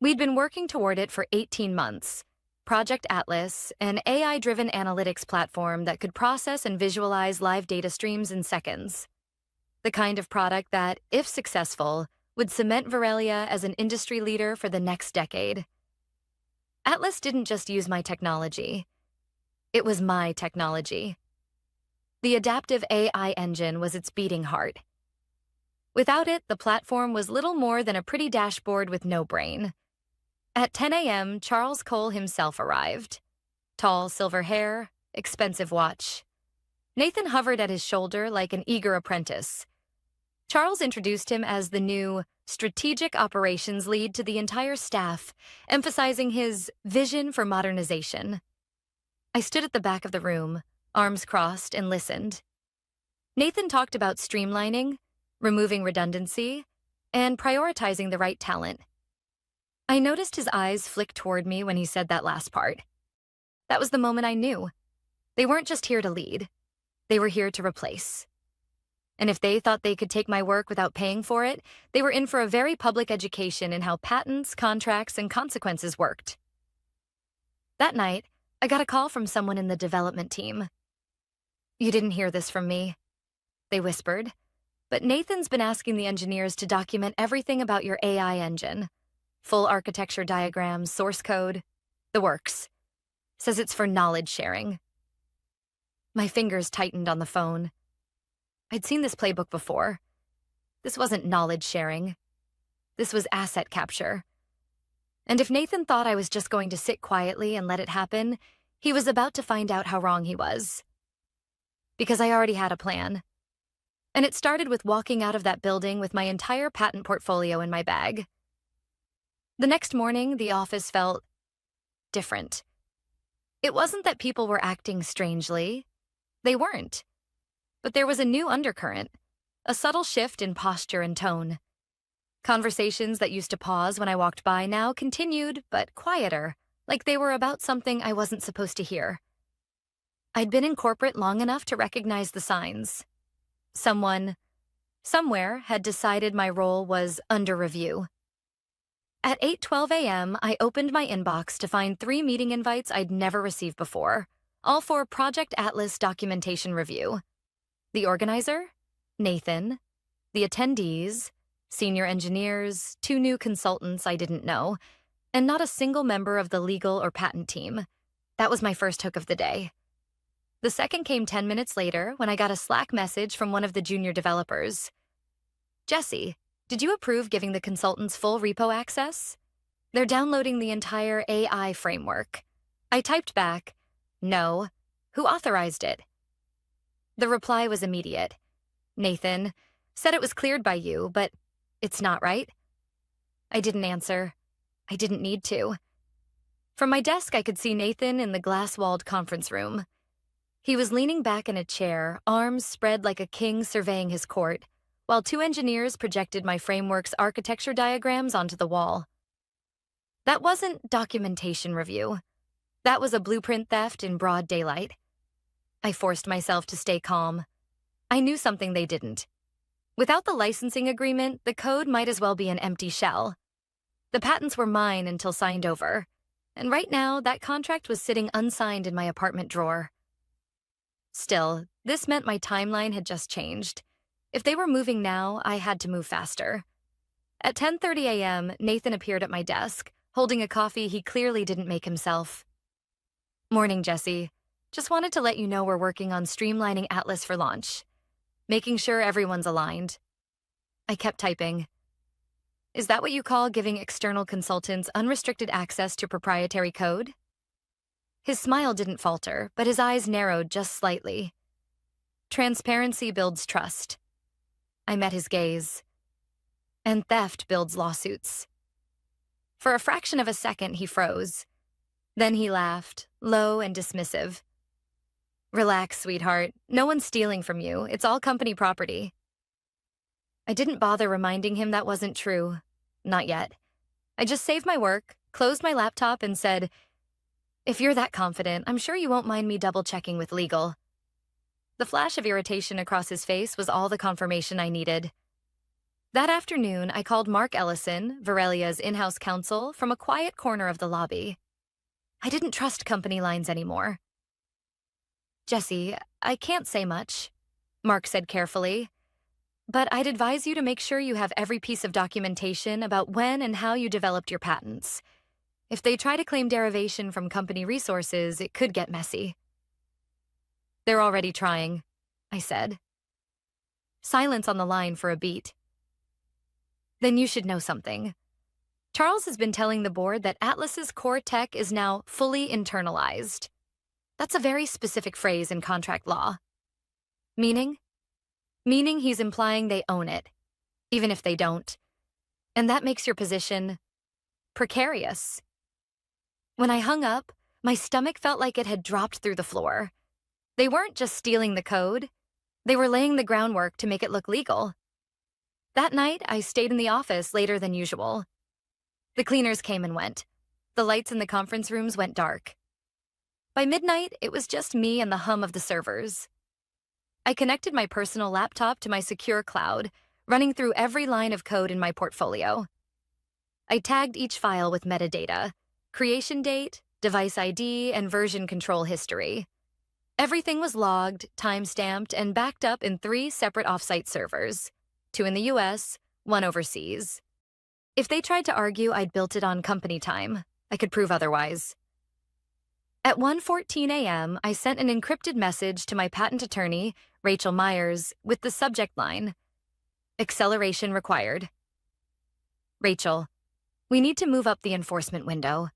We'd been working toward it for 18 months. Project Atlas, an AI-driven analytics platform that could process and visualize live data streams in seconds. The kind of product that, if successful, would cement Verelia as an industry leader for the next decade. Atlas didn't just use my technology. It was my technology. The adaptive AI engine was its beating heart. Without it, the platform was little more than a pretty dashboard with no brain. At 10 a.m., Charles Cole himself arrived. Tall silver hair, expensive watch. Nathan hovered at his shoulder like an eager apprentice. Charles introduced him as the new strategic operations lead to the entire staff, emphasizing his vision for modernization. I stood at the back of the room, arms crossed, and listened. Nathan talked about streamlining, removing redundancy, and prioritizing the right talent. I noticed his eyes flick toward me when he said that last part. That was the moment I knew. They weren't just here to lead. They were here to replace. And if they thought they could take my work without paying for it, they were in for a very public education in how patents, contracts, and consequences worked. That night, I got a call from someone in the development team. "You didn't hear this from me," they whispered, "but Nathan's been asking the engineers to document everything about your AI engine. Full architecture diagrams, source code, the works. Says it's for knowledge sharing." My fingers tightened on the phone. I'd seen this playbook before. This wasn't knowledge sharing. This was asset capture. And if Nathan thought I was just going to sit quietly and let it happen, he was about to find out how wrong he was. Because I already had a plan. And it started with walking out of that building with my entire patent portfolio in my bag. The next morning, the office felt different. It wasn't that people were acting strangely. They weren't. But there was a new undercurrent, a subtle shift in posture and tone. Conversations that used to pause when I walked by now continued, but quieter, like they were about something I wasn't supposed to hear. I'd been in corporate long enough to recognize the signs. Someone, somewhere, had decided my role was under review. At 8:12 a.m., I opened my inbox to find 3 meeting invites I'd never received before, all for Project Atlas documentation review. The organizer, Nathan. The attendees, senior engineers, 2 new consultants I didn't know, and not a single member of the legal or patent team. That was my first hook of the day. The second came 10 minutes later when I got a Slack message from one of the junior developers. "Jesse, did you approve giving the consultants full repo access? They're downloading the entire AI framework." I typed back, "No. Who authorized it?" The reply was immediate. "Nathan said it was cleared by you, but it's not, right?" I didn't answer. I didn't need to. From my desk, I could see Nathan in the glass-walled conference room. He was leaning back in a chair, arms spread like a king surveying his court, while 2 engineers projected my framework's architecture diagrams onto the wall. That wasn't documentation review. That was a blueprint theft in broad daylight. I forced myself to stay calm. I knew something they didn't. Without the licensing agreement, the code might as well be an empty shell. The patents were mine until signed over, and right now that contract was sitting unsigned in my apartment drawer. Still, this meant my timeline had just changed. If they were moving now, I had to move faster. At 10:30 a.m., Nathan appeared at my desk, holding a coffee he clearly didn't make himself. "Morning, Jesse. Just wanted to let you know we're working on streamlining Atlas for launch, making sure everyone's aligned." I kept typing. "Is that what you call giving external consultants unrestricted access to proprietary code?" His smile didn't falter, but his eyes narrowed just slightly. "Transparency builds trust." I met his gaze. "And theft builds lawsuits." For a fraction of a second, he froze. Then he laughed, low and dismissive. "Relax, sweetheart. No one's stealing from you. It's all company property." I didn't bother reminding him that wasn't true. Not yet. I just saved my work, closed my laptop, and said, "If you're that confident, I'm sure you won't mind me double-checking with legal." The flash of irritation across his face was all the confirmation I needed. That afternoon, I called Mark Ellison, Verelia's in-house counsel, from a quiet corner of the lobby. I didn't trust company lines anymore. "Jesse, I can't say much," Mark said carefully, "but I'd advise you to make sure you have every piece of documentation about when and how you developed your patents. If they try to claim derivation from company resources, it could get messy." "They're already trying," I said. Silence on the line for a beat. Then you should know something. Charles has been telling the board that Atlas's core tech is now fully internalized. That's a very specific phrase in contract law. Meaning? Meaning he's implying they own it, even if they don't. And that makes your position precarious. When I hung up, my stomach felt like it had dropped through the floor. They weren't just stealing the code. They were laying the groundwork to make it look legal. That night, I stayed in the office later than usual. The cleaners came and went. The lights in the conference rooms went dark. By midnight, it was just me and the hum of the servers. I connected my personal laptop to my secure cloud, running through every line of code in my portfolio. I tagged each file with metadata, creation date, device ID, and version control history. Everything was logged, time-stamped, and backed up in 3 separate offsite servers, 2 in the US, 1 overseas. If they tried to argue I'd built it on company time, I could prove otherwise. At 1:14 a.m., I sent an encrypted message to my patent attorney, Rachel Myers, with the subject line, "Acceleration required." Rachel, we need to move up the enforcement window.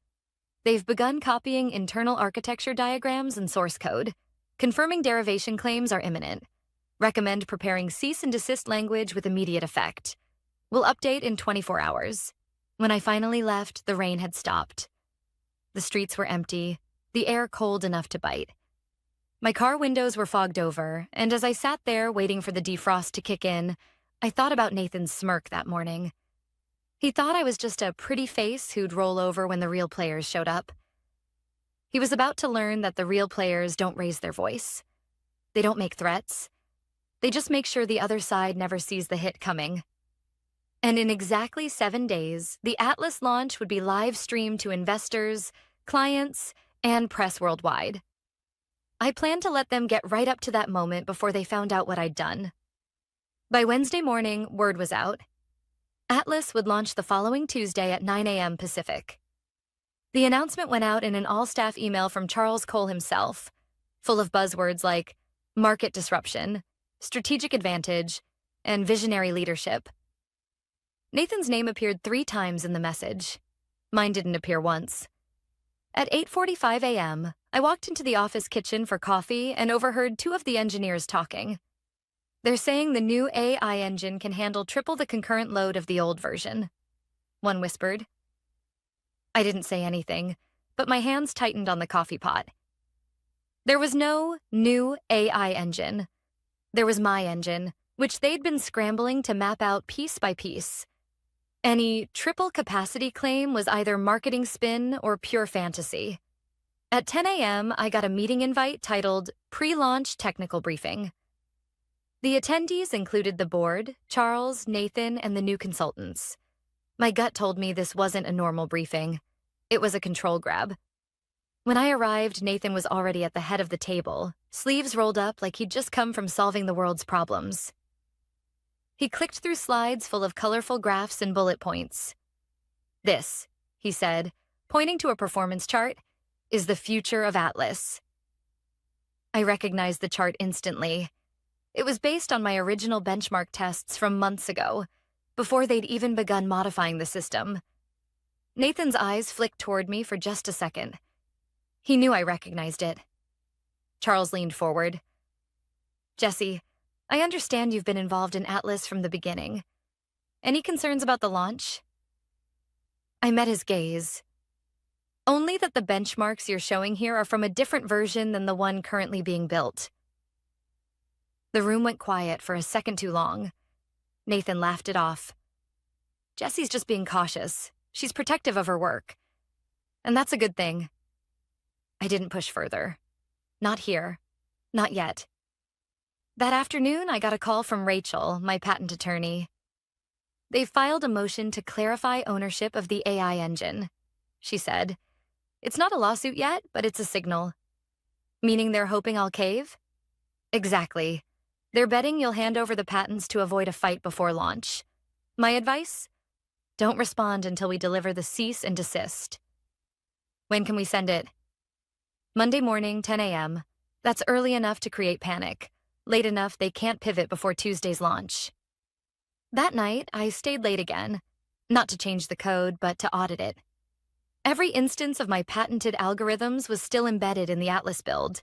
They've begun copying internal architecture diagrams and source code. Confirming derivation claims are imminent. Recommend preparing cease and desist language with immediate effect. We'll update in 24 hours. When I finally left, the rain had stopped. The streets were empty, the air cold enough to bite. My car windows were fogged over, and as I sat there waiting for the defrost to kick in, I thought about Nathan's smirk that morning. He thought I was just a pretty face who'd roll over when the real players showed up. He was about to learn that the real players don't raise their voice. They don't make threats. They just make sure the other side never sees the hit coming. And in exactly 7 days, the Atlas launch would be live-streamed to investors, clients, and press worldwide. I planned to let them get right up to that moment before they found out what I'd done. By Wednesday morning, word was out. Atlas would launch the following Tuesday at 9 a.m. Pacific. The announcement went out in an all-staff email from Charles Cole himself, full of buzzwords like market disruption, strategic advantage, and visionary leadership. Nathan's name appeared 3 times in the message. Mine didn't appear once. At 8:45 a.m., I walked into the office kitchen for coffee and overheard 2 of the engineers talking. They're saying the new AI engine can handle triple the concurrent load of the old version. One whispered. I didn't say anything, but my hands tightened on the coffee pot. There was no new AI engine. There was my engine, which they'd been scrambling to map out piece by piece. Any triple capacity claim was either marketing spin or pure fantasy. At 10 a.m., I got a meeting invite titled Pre-Launch Technical Briefing. The attendees included the board, Charles, Nathan, and the new consultants. My gut told me this wasn't a normal briefing. It was a control grab. When I arrived, Nathan was already at the head of the table, sleeves rolled up like he'd just come from solving the world's problems. He clicked through slides full of colorful graphs and bullet points. This, he said, pointing to a performance chart, is the future of Atlas. I recognized the chart instantly. It was based on my original benchmark tests from months ago, before they'd even begun modifying the system. Nathan's eyes flicked toward me for just a second. He knew I recognized it. Charles leaned forward. Jesse, I understand you've been involved in Atlas from the beginning. Any concerns about the launch? I met his gaze. Only that the benchmarks you're showing here are from a different version than the one currently being built. The room went quiet for a second too long. Nathan laughed it off. Jesse's just being cautious. She's protective of her work. And that's a good thing. I didn't push further. Not here. Not yet. That afternoon, I got a call from Rachel, my patent attorney. They filed a motion to clarify ownership of the AI engine, she said. It's not a lawsuit yet, but it's a signal. Meaning they're hoping I'll cave? Exactly. They're betting you'll hand over the patents to avoid a fight before launch. My advice? Don't respond until we deliver the cease and desist. When can we send it? Monday morning, 10 a.m. That's early enough to create panic. late enough they can't pivot before Tuesday's launch. That night, I stayed late again, not to change the code, but to audit it. Every instance of my patented algorithms was still embedded in the Atlas build.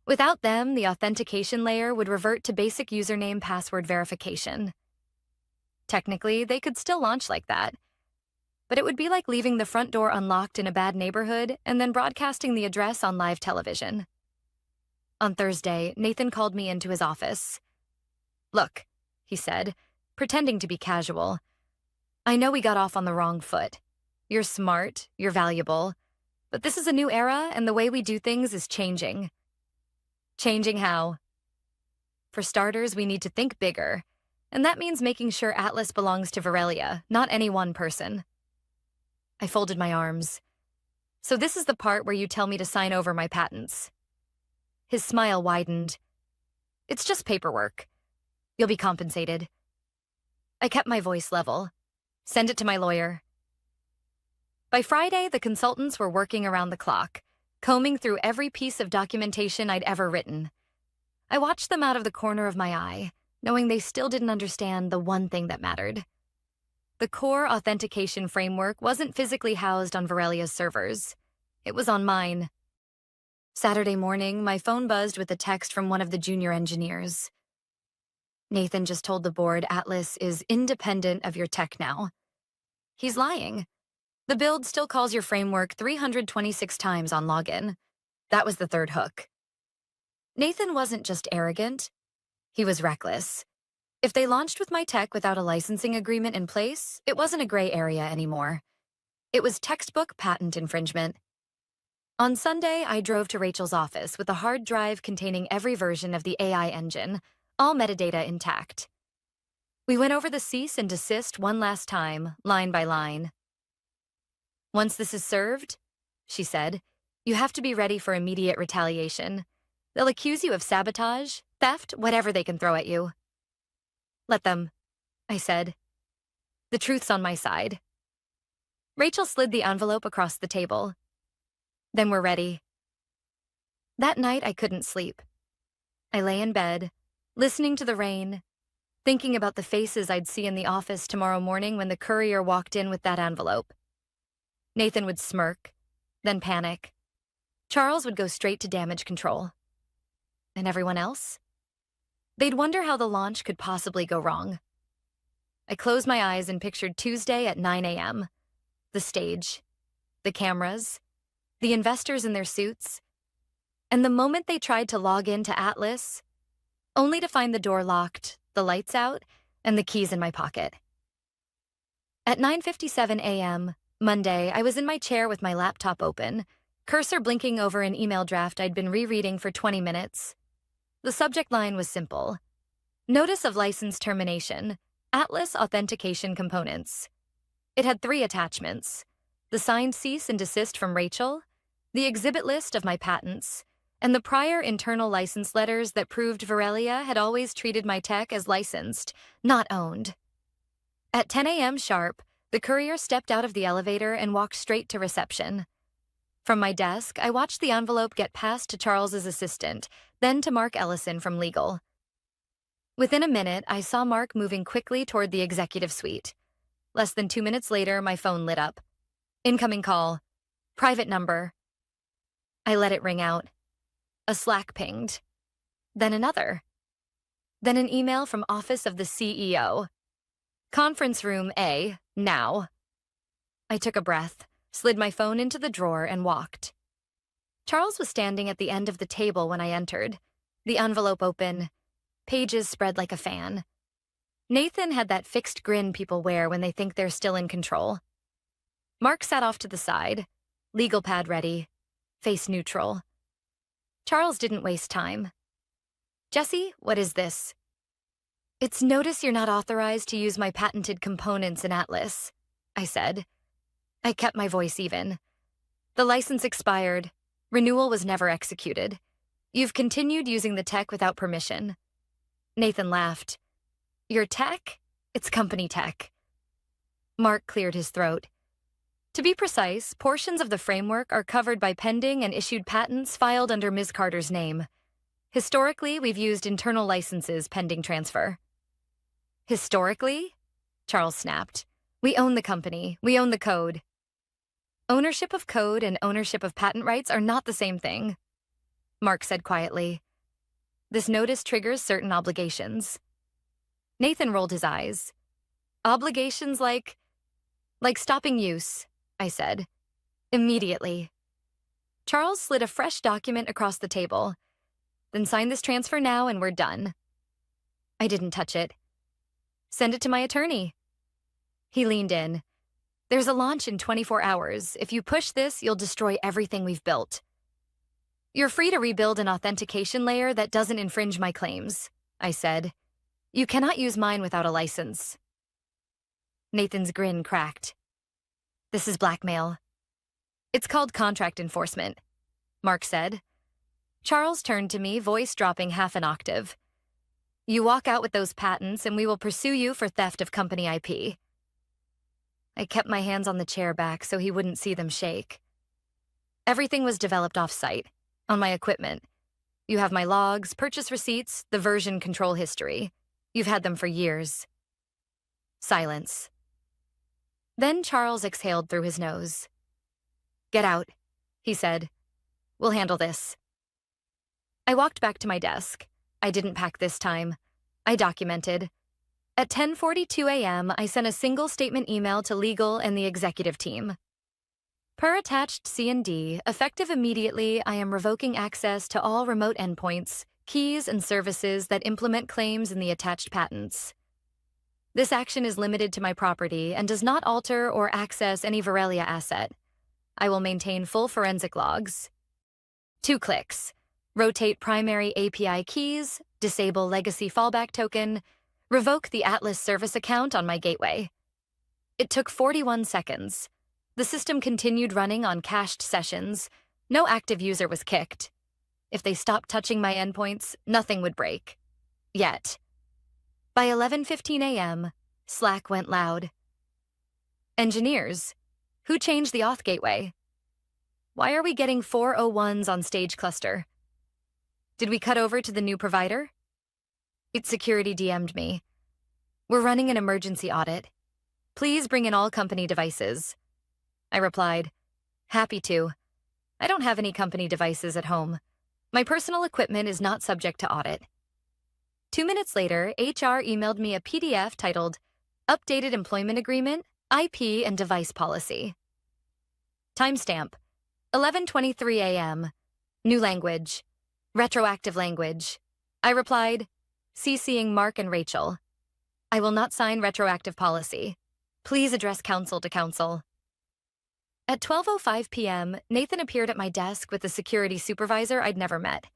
Without them, the authentication layer would revert to basic username password verification. Technically, they could still launch like that, but it would be like leaving the front door unlocked in a bad neighborhood and then broadcasting the address on live television. On Thursday, Nathan called me into his office. "Look," he said, pretending to be casual. "I know we got off on the wrong foot. You're smart, you're valuable, but this is a new era and the way we do things is changing." Changing how? For starters, we need to think bigger, and that means making sure Atlas belongs to Verelia, not any one person. I folded my arms. "So this is the part where you tell me to sign over my patents." His smile widened. "It's just paperwork. You'll be compensated." I kept my voice level. "Send it to my lawyer." By Friday, the consultants were working around the clock, combing through every piece of documentation I'd ever written. I watched them out of the corner of my eye, knowing they still didn't understand the one thing that mattered. The core authentication framework wasn't physically housed on Verelia's servers. It was on mine. Saturday morning, my phone buzzed with a text from one of the junior engineers. "Nathan just told the board Atlas is independent of your tech now." He's lying. The build still calls your framework 326 times on login. That was the third hook. Nathan wasn't just arrogant. He was reckless. If they launched with my tech without a licensing agreement in place, it wasn't a gray area anymore. It was textbook patent infringement. On Sunday, I drove to Rachel's office with a hard drive containing every version of the AI engine, all metadata intact. We went over the cease and desist one last time, line by line. "Once this is served," she said, "you have to be ready for immediate retaliation. They'll accuse you of sabotage, theft, whatever they can throw at you." "Let them," I said. "The truth's on my side." Rachel slid the envelope across the table. "Then we're ready." That night, I couldn't sleep. I lay in bed, listening to the rain, thinking about the faces I'd see in the office tomorrow morning when the courier walked in with that envelope. Nathan would smirk, then panic. Charles would go straight to damage control. And everyone else? They'd wonder how the launch could possibly go wrong. I closed my eyes and pictured Tuesday at 9 a.m. The stage, the cameras, the investors in their suits, and the moment they tried to log into Atlas, only to find the door locked, the lights out, and the keys in my pocket. At 9:57 a.m., Monday, I was in my chair with my laptop open, cursor blinking over an email draft I'd been rereading for 20 minutes. The subject line was simple. Notice of license termination, Atlas authentication components. It had 3 attachments: the signed cease and desist from Rachel, the exhibit list of my patents, and the prior internal license letters that proved Verelia had always treated my tech as licensed, not owned. At 10 a.m. sharp, the courier stepped out of the elevator and walked straight to reception. From my desk, I watched the envelope get passed to Charles's assistant, then to Mark Ellison from legal. Within a minute, I saw Mark moving quickly toward the executive suite. Less than 2 minutes later, my phone lit up. "Incoming call. Private number." I let it ring out. A Slack pinged. Then another. Then an email from Office of the CEO. "Conference room A, now." I took a breath, slid my phone into the drawer, and walked. Charles was standing at the end of the table when I entered, the envelope open, pages spread like a fan. Nathan had that fixed grin people wear when they think they're still in control. Mark sat off to the side, legal pad ready, face neutral. Charles didn't waste time. "Jesse, what is this?" "It's notice you're not authorized to use my patented components in Atlas," I said. I kept my voice even. "The license expired. Renewal was never executed. You've continued using the tech without permission." Nathan laughed. "Your tech? It's company tech." Mark cleared his throat. "To be precise, portions of the framework are covered by pending and issued patents filed under Ms. Carter's name. Historically, we've used internal licenses pending transfer. Historically? Charles snapped. We own the company. We own the code. Ownership of code and ownership of patent rights are not the same thing, Mark said quietly. This notice triggers certain obligations. Nathan rolled his eyes. Obligations like stopping use, I said. Immediately. Charles slid a fresh document across the table. Then sign this transfer now and we're done. I didn't touch it. Send it to my attorney. He leaned in. There's a launch in 24 hours. If you push this, you'll destroy everything we've built. You're free to rebuild an authentication layer that doesn't infringe my claims, I said. You cannot use mine without a license. Nathan's grin cracked. This is blackmail. It's called contract enforcement, Mark said. Charles turned to me, voice dropping half an octave. You walk out with those patents and we will pursue you for theft of company IP. I kept my hands on the chair back so he wouldn't see them shake. Everything was developed off-site, on my equipment. You have my logs, purchase receipts, the version control history. You've had them for years. Silence. Then Charles exhaled through his nose. Get out, he said. We'll handle this. I walked back to my desk. I didn't pack this time. I documented. At 10:42 a.m., I sent a single statement email to legal and the executive team. Per attached C&D, effective immediately, I am revoking access to all remote endpoints, keys, and services that implement claims in the attached patents. This action is limited to my property and does not alter or access any Betrayal asset. I will maintain full forensic logs. 2 clicks. Rotate primary API keys, disable legacy fallback token, revoke the Atlas service account on my gateway. It took 41 seconds. The system continued running on cached sessions. No active user was kicked. If they stopped touching my endpoints, nothing would break. Yet. By 11:15 a.m., Slack went loud. Engineers, who changed the auth gateway? Why are we getting 401s on stage cluster? Did we cut over to the new provider? Its security DM'd me. We're running an emergency audit. Please bring in all company devices. I replied, happy to. I don't have any company devices at home. My personal equipment is not subject to audit. 2 minutes later, HR emailed me a PDF titled Updated Employment Agreement, IP and Device Policy. Timestamp, 11:23 a.m. New language. Retroactive language. I replied, CCing Mark and Rachel. I will not sign retroactive policy. Please address counsel to counsel. At 12:05 p.m., Nathan appeared at my desk with a security supervisor I'd never met.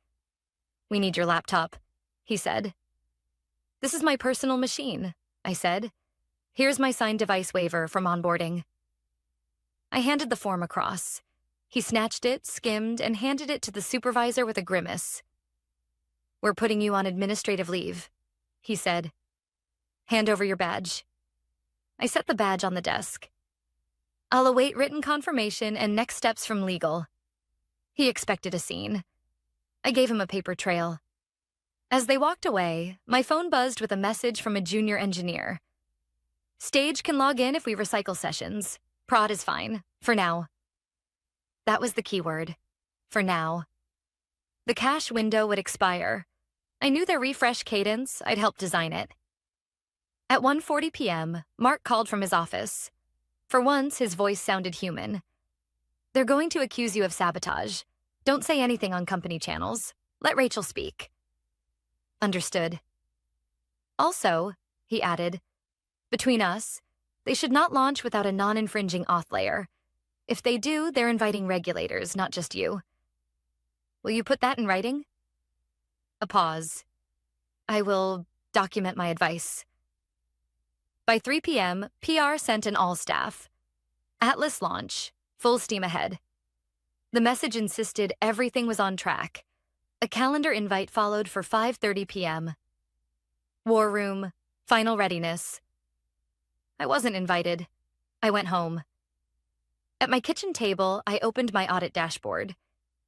We need your laptop, he said. This is my personal machine, I said. Here's my signed device waiver from onboarding. I handed the form across. He snatched it, skimmed, and handed it to the supervisor with a grimace. We're putting you on administrative leave, he said. Hand over your badge. I set the badge on the desk. I'll await written confirmation and next steps from legal. He expected a scene. I gave him a paper trail. As they walked away, my phone buzzed with a message from a junior engineer. Stage can log in if we recycle sessions. Prod is fine, for now. That was the keyword. For now. The cache window would expire. I knew their refresh cadence. I'd helped design it. At 1:40 p.m., Mark called from his office. For once, his voice sounded human. They're going to accuse you of sabotage. Don't say anything on company channels. Let Rachel speak. Understood. Also, he added, between us, they should not launch without a non-infringing auth layer. If they do, they're inviting regulators, not just you. Will you put that in writing? A pause. I will document my advice. By 3 p.m., PR sent an all-staff. Atlas launch, full steam ahead. The message insisted everything was on track. A calendar invite followed for 5:30 p.m. War room, final readiness. I wasn't invited. I went home. At my kitchen table, I opened my audit dashboard.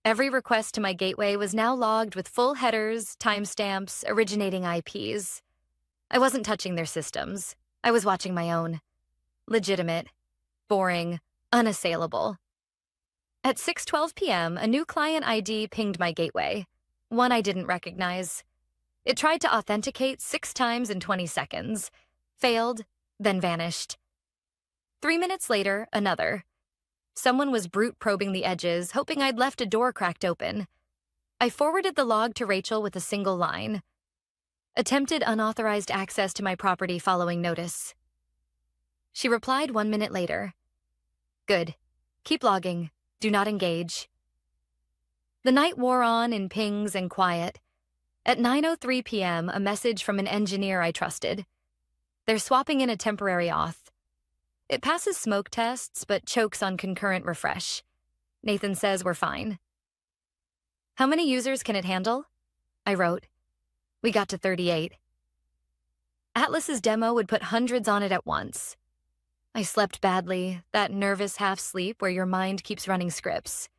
Every request to my gateway was now logged with full headers, timestamps, originating IPs. I wasn't touching their systems. I was watching my own. Legitimate, boring, unassailable. At 6:12 p.m., a new client ID pinged my gateway, one I didn't recognize. It tried to authenticate 6 times in 20 seconds, failed, then vanished. 3 minutes later, another. Someone was brute probing the edges, hoping I'd left a door cracked open. I forwarded the log to Rachel with a single line. Attempted unauthorized access to my property following notice. She replied 1 minute later. Good. Keep logging. Do not engage. The night wore on in pings and quiet. At 9:03 p.m., a message from an engineer I trusted. They're swapping in a temporary auth. It passes smoke tests, but chokes on concurrent refresh. Nathan says we're fine. How many users can it handle? I wrote. We got to 38. Atlas's demo would put hundreds on it at once. I slept badly, that nervous half-sleep where your mind keeps running scripts.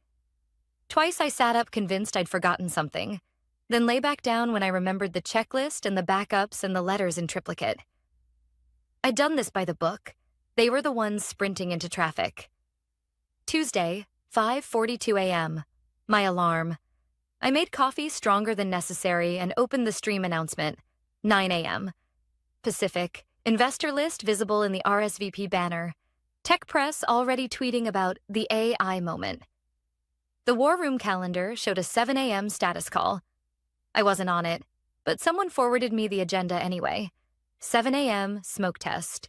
Twice I sat up convinced I'd forgotten something, then lay back down when I remembered the checklist and the backups and the letters in triplicate. I'd done this by the book. They were the ones sprinting into traffic. Tuesday, 5:42 a.m. My alarm. I made coffee stronger than necessary and opened the stream announcement. 9 a.m. Pacific. Investor list visible in the RSVP banner. Tech press already tweeting about the AI moment. The War Room calendar showed a 7 a.m. status call. I wasn't on it, but someone forwarded me the agenda anyway. 7 a.m. smoke test.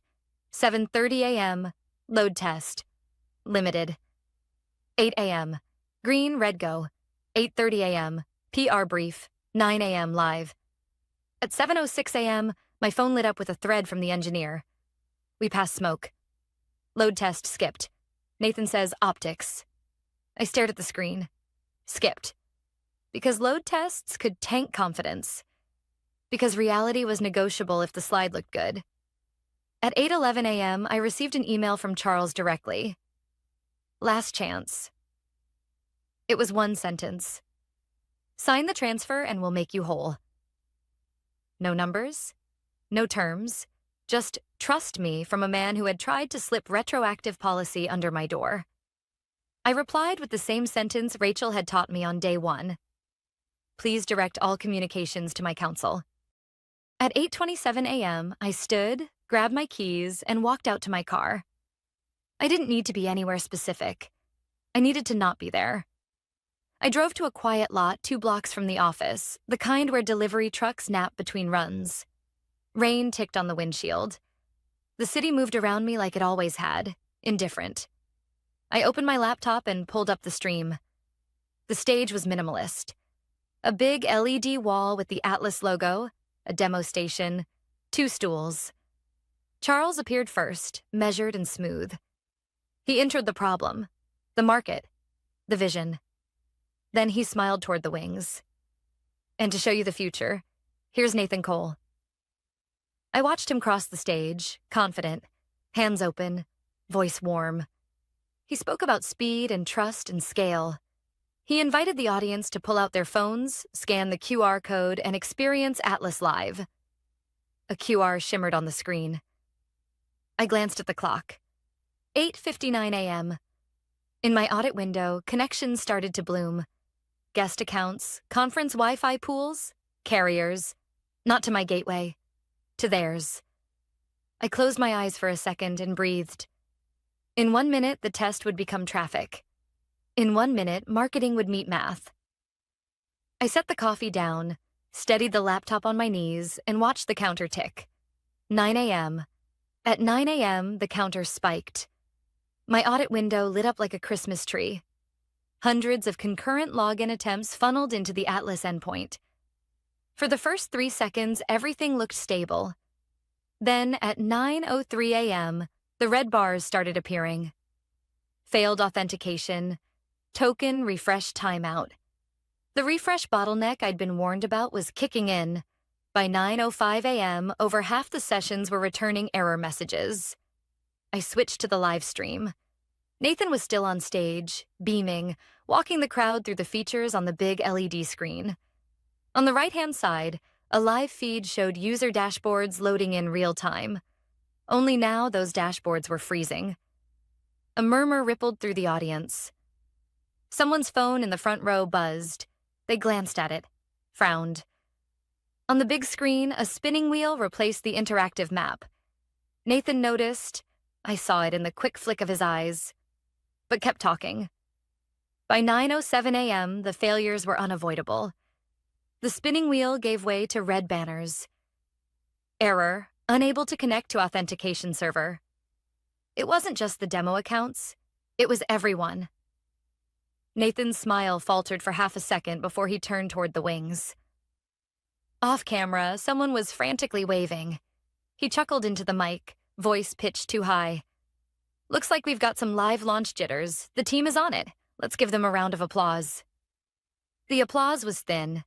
7:30 a.m. load test. Limited. 8 a.m. green, red go. 8:30 a.m. PR brief. 9 a.m. live. At 7:06 a.m., my phone lit up with a thread from the engineer. We passed smoke. Load test skipped. Nathan says optics. I stared at the screen. Skipped. Because load tests could tank confidence. Because reality was negotiable if the slide looked good. At 8:11 a.m., I received an email from Charles directly. Last chance. It was one sentence. Sign the transfer and we'll make you whole. No numbers, no terms, just trust me from a man who had tried to slip retroactive policy under my door. I replied with the same sentence Rachel had taught me on day 1. Please direct all communications to my counsel. At 8:27 a.m., I stood, grabbed my keys, and walked out to my car. I didn't need to be anywhere specific. I needed to not be there. I drove to a quiet lot 2 blocks from the office, the kind where delivery trucks nap between runs. Rain ticked on the windshield. The city moved around me like it always had, indifferent. I opened my laptop and pulled up the stream. The stage was minimalist. A big LED wall with the Atlas logo, a demo station, 2 stools. Charles appeared first, measured and smooth. He introed the problem, the market, the vision. Then he smiled toward the wings. And to show you the future, here's Nathan Cole. I watched him cross the stage, confident, hands open, voice warm. He spoke about speed and trust and scale. He invited the audience to pull out their phones, scan the QR code, and experience Atlas Live. A QR shimmered on the screen. I glanced at the clock. 8:59 a.m. In my audit window, connections started to bloom. Guest accounts, conference Wi-Fi pools, carriers. Not to my gateway. To theirs. I closed my eyes for a second and breathed. In 1 minute, the test would become traffic. In 1 minute, marketing would meet math. I set the coffee down, steadied the laptop on my knees, and watched the counter tick. 9 a.m. At 9 a.m., the counter spiked. My audit window lit up like a Christmas tree. Hundreds of concurrent login attempts funneled into the Atlas endpoint. For the first 3 seconds, everything looked stable. Then, at 9:03 a.m., the red bars started appearing. Failed authentication. Token refresh timeout. The refresh bottleneck I'd been warned about was kicking in. By 9:05 a.m., over half the sessions were returning error messages. I switched to the live stream. Nathan was still on stage, beaming, walking the crowd through the features on the big LED screen. On the right-hand side, a live feed showed user dashboards loading in real time. Only now those dashboards were freezing. A murmur rippled through the audience. Someone's phone in the front row buzzed. They glanced at it, frowned. On the big screen, a spinning wheel replaced the interactive map. Nathan noticed. I saw it in the quick flick of his eyes, but kept talking. By 9:07 a.m., the failures were unavoidable. The spinning wheel gave way to red banners. Error, unable to connect to authentication server. It wasn't just the demo accounts. It was everyone. Nathan's smile faltered for half a second before he turned toward the wings. Off camera, someone was frantically waving. He chuckled into the mic, voice pitched too high. Looks like we've got some live launch jitters. The team is on it. Let's give them a round of applause. The applause was thin.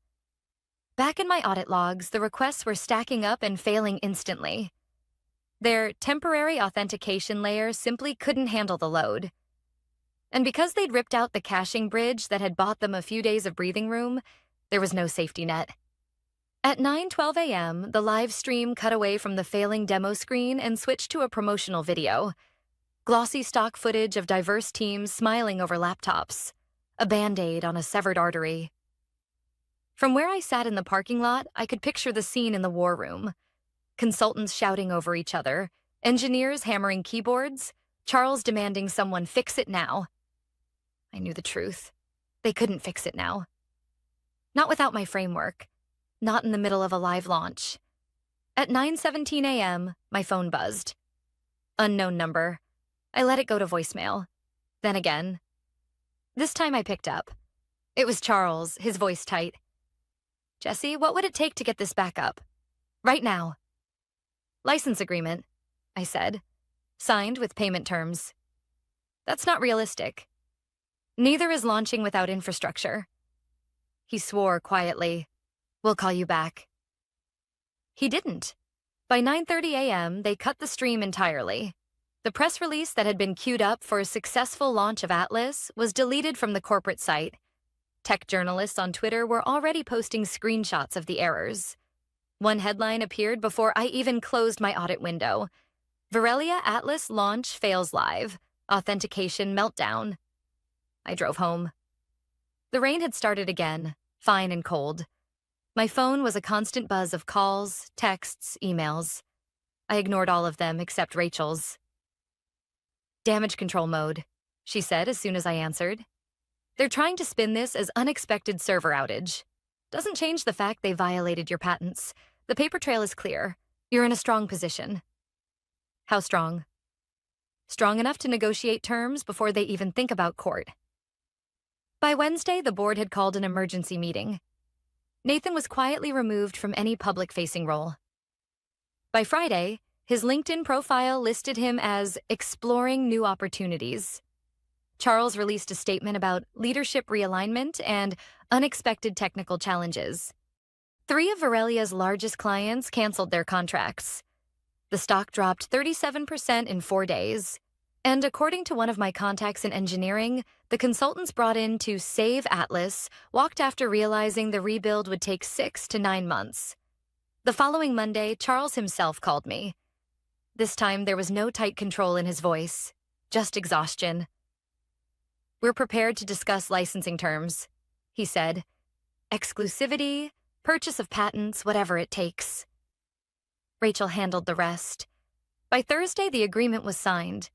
Back in my audit logs, the requests were stacking up and failing instantly. Their temporary authentication layer simply couldn't handle the load. And because they'd ripped out the caching bridge that had bought them a few days of breathing room, there was no safety net. At 9:12 a.m., the live stream cut away from the failing demo screen and switched to a promotional video. Glossy stock footage of diverse teams smiling over laptops. A Band-Aid on a severed artery. From where I sat in the parking lot, I could picture the scene in the war room. Consultants shouting over each other, engineers hammering keyboards, Charles demanding someone fix it now. I knew the truth. They couldn't fix it now. Not without my framework. Not in the middle of a live launch. At 9:17 a.m., my phone buzzed. Unknown number. I let it go to voicemail. Then again. This time I picked up. It was Charles, his voice tight. Jesse, what would it take to get this back up? Right now. License agreement, I said. Signed with payment terms. That's not realistic. Neither is launching without infrastructure. He swore quietly. We'll call you back. He didn't. By 9:30 a.m., they cut the stream entirely. The press release that had been queued up for a successful launch of Atlas was deleted from the corporate site. Tech journalists on Twitter were already posting screenshots of the errors. One headline appeared before I even closed my audit window. Betrayal Atlas launch fails live. Authentication meltdown. I drove home. The rain had started again, fine and cold. My phone was a constant buzz of calls, texts, emails. I ignored all of them except Rachel's. Damage control mode, she said as soon as I answered. They're trying to spin this as unexpected server outage. Doesn't change the fact they violated your patents. The paper trail is clear. You're in a strong position. How strong? Strong enough to negotiate terms before they even think about court. By Wednesday, the board had called an emergency meeting. Nathan was quietly removed from any public-facing role. By Friday, his LinkedIn profile listed him as exploring new opportunities. Charles released a statement about leadership realignment and unexpected technical challenges. 3 of Verelia's largest clients canceled their contracts. The stock dropped 37% in 4 days. And according to one of my contacts in engineering, the consultants brought in to save Atlas walked after realizing the rebuild would take 6 to 9 months. The following Monday, Charles himself called me. This time, there was no tight control in his voice, just exhaustion. We're prepared to discuss licensing terms, he said. Exclusivity, purchase of patents, whatever it takes. Rachel handled the rest. By Thursday, the agreement was signed.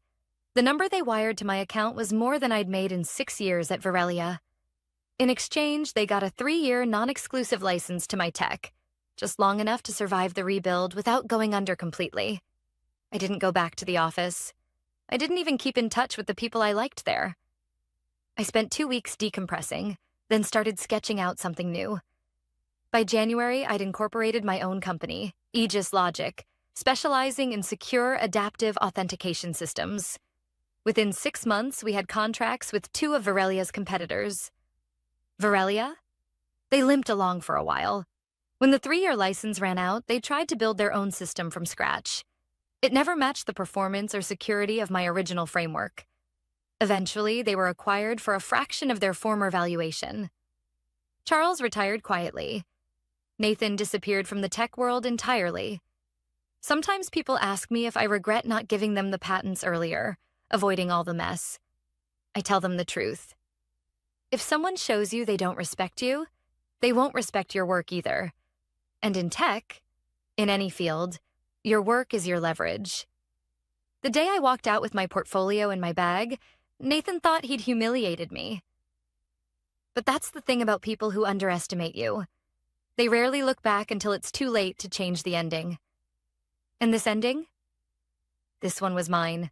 The number they wired to my account was more than I'd made in 6 years at Betrayal. In exchange, they got a 3-year non-exclusive license to my tech, just long enough to survive the rebuild without going under completely. I didn't go back to the office. I didn't even keep in touch with the people I liked there. I spent 2 weeks decompressing, then started sketching out something new. By January, I'd incorporated my own company, Aegis Logic, specializing in secure, adaptive authentication systems. Within 6 months, we had contracts with 2 of Verelia's competitors. Betrayal? They limped along for a while. When the 3-year license ran out, they tried to build their own system from scratch. It never matched the performance or security of my original framework. Eventually, they were acquired for a fraction of their former valuation. Charles retired quietly. Nathan disappeared from the tech world entirely. Sometimes people ask me if I regret not giving them the patents earlier, avoiding all the mess. I tell them the truth. If someone shows you they don't respect you, they won't respect your work either. And in tech, in any field, your work is your leverage. The day I walked out with my portfolio in my bag, Nathan thought he'd humiliated me. But that's the thing about people who underestimate you. They rarely look back until it's too late to change the ending. And this ending? This one was mine.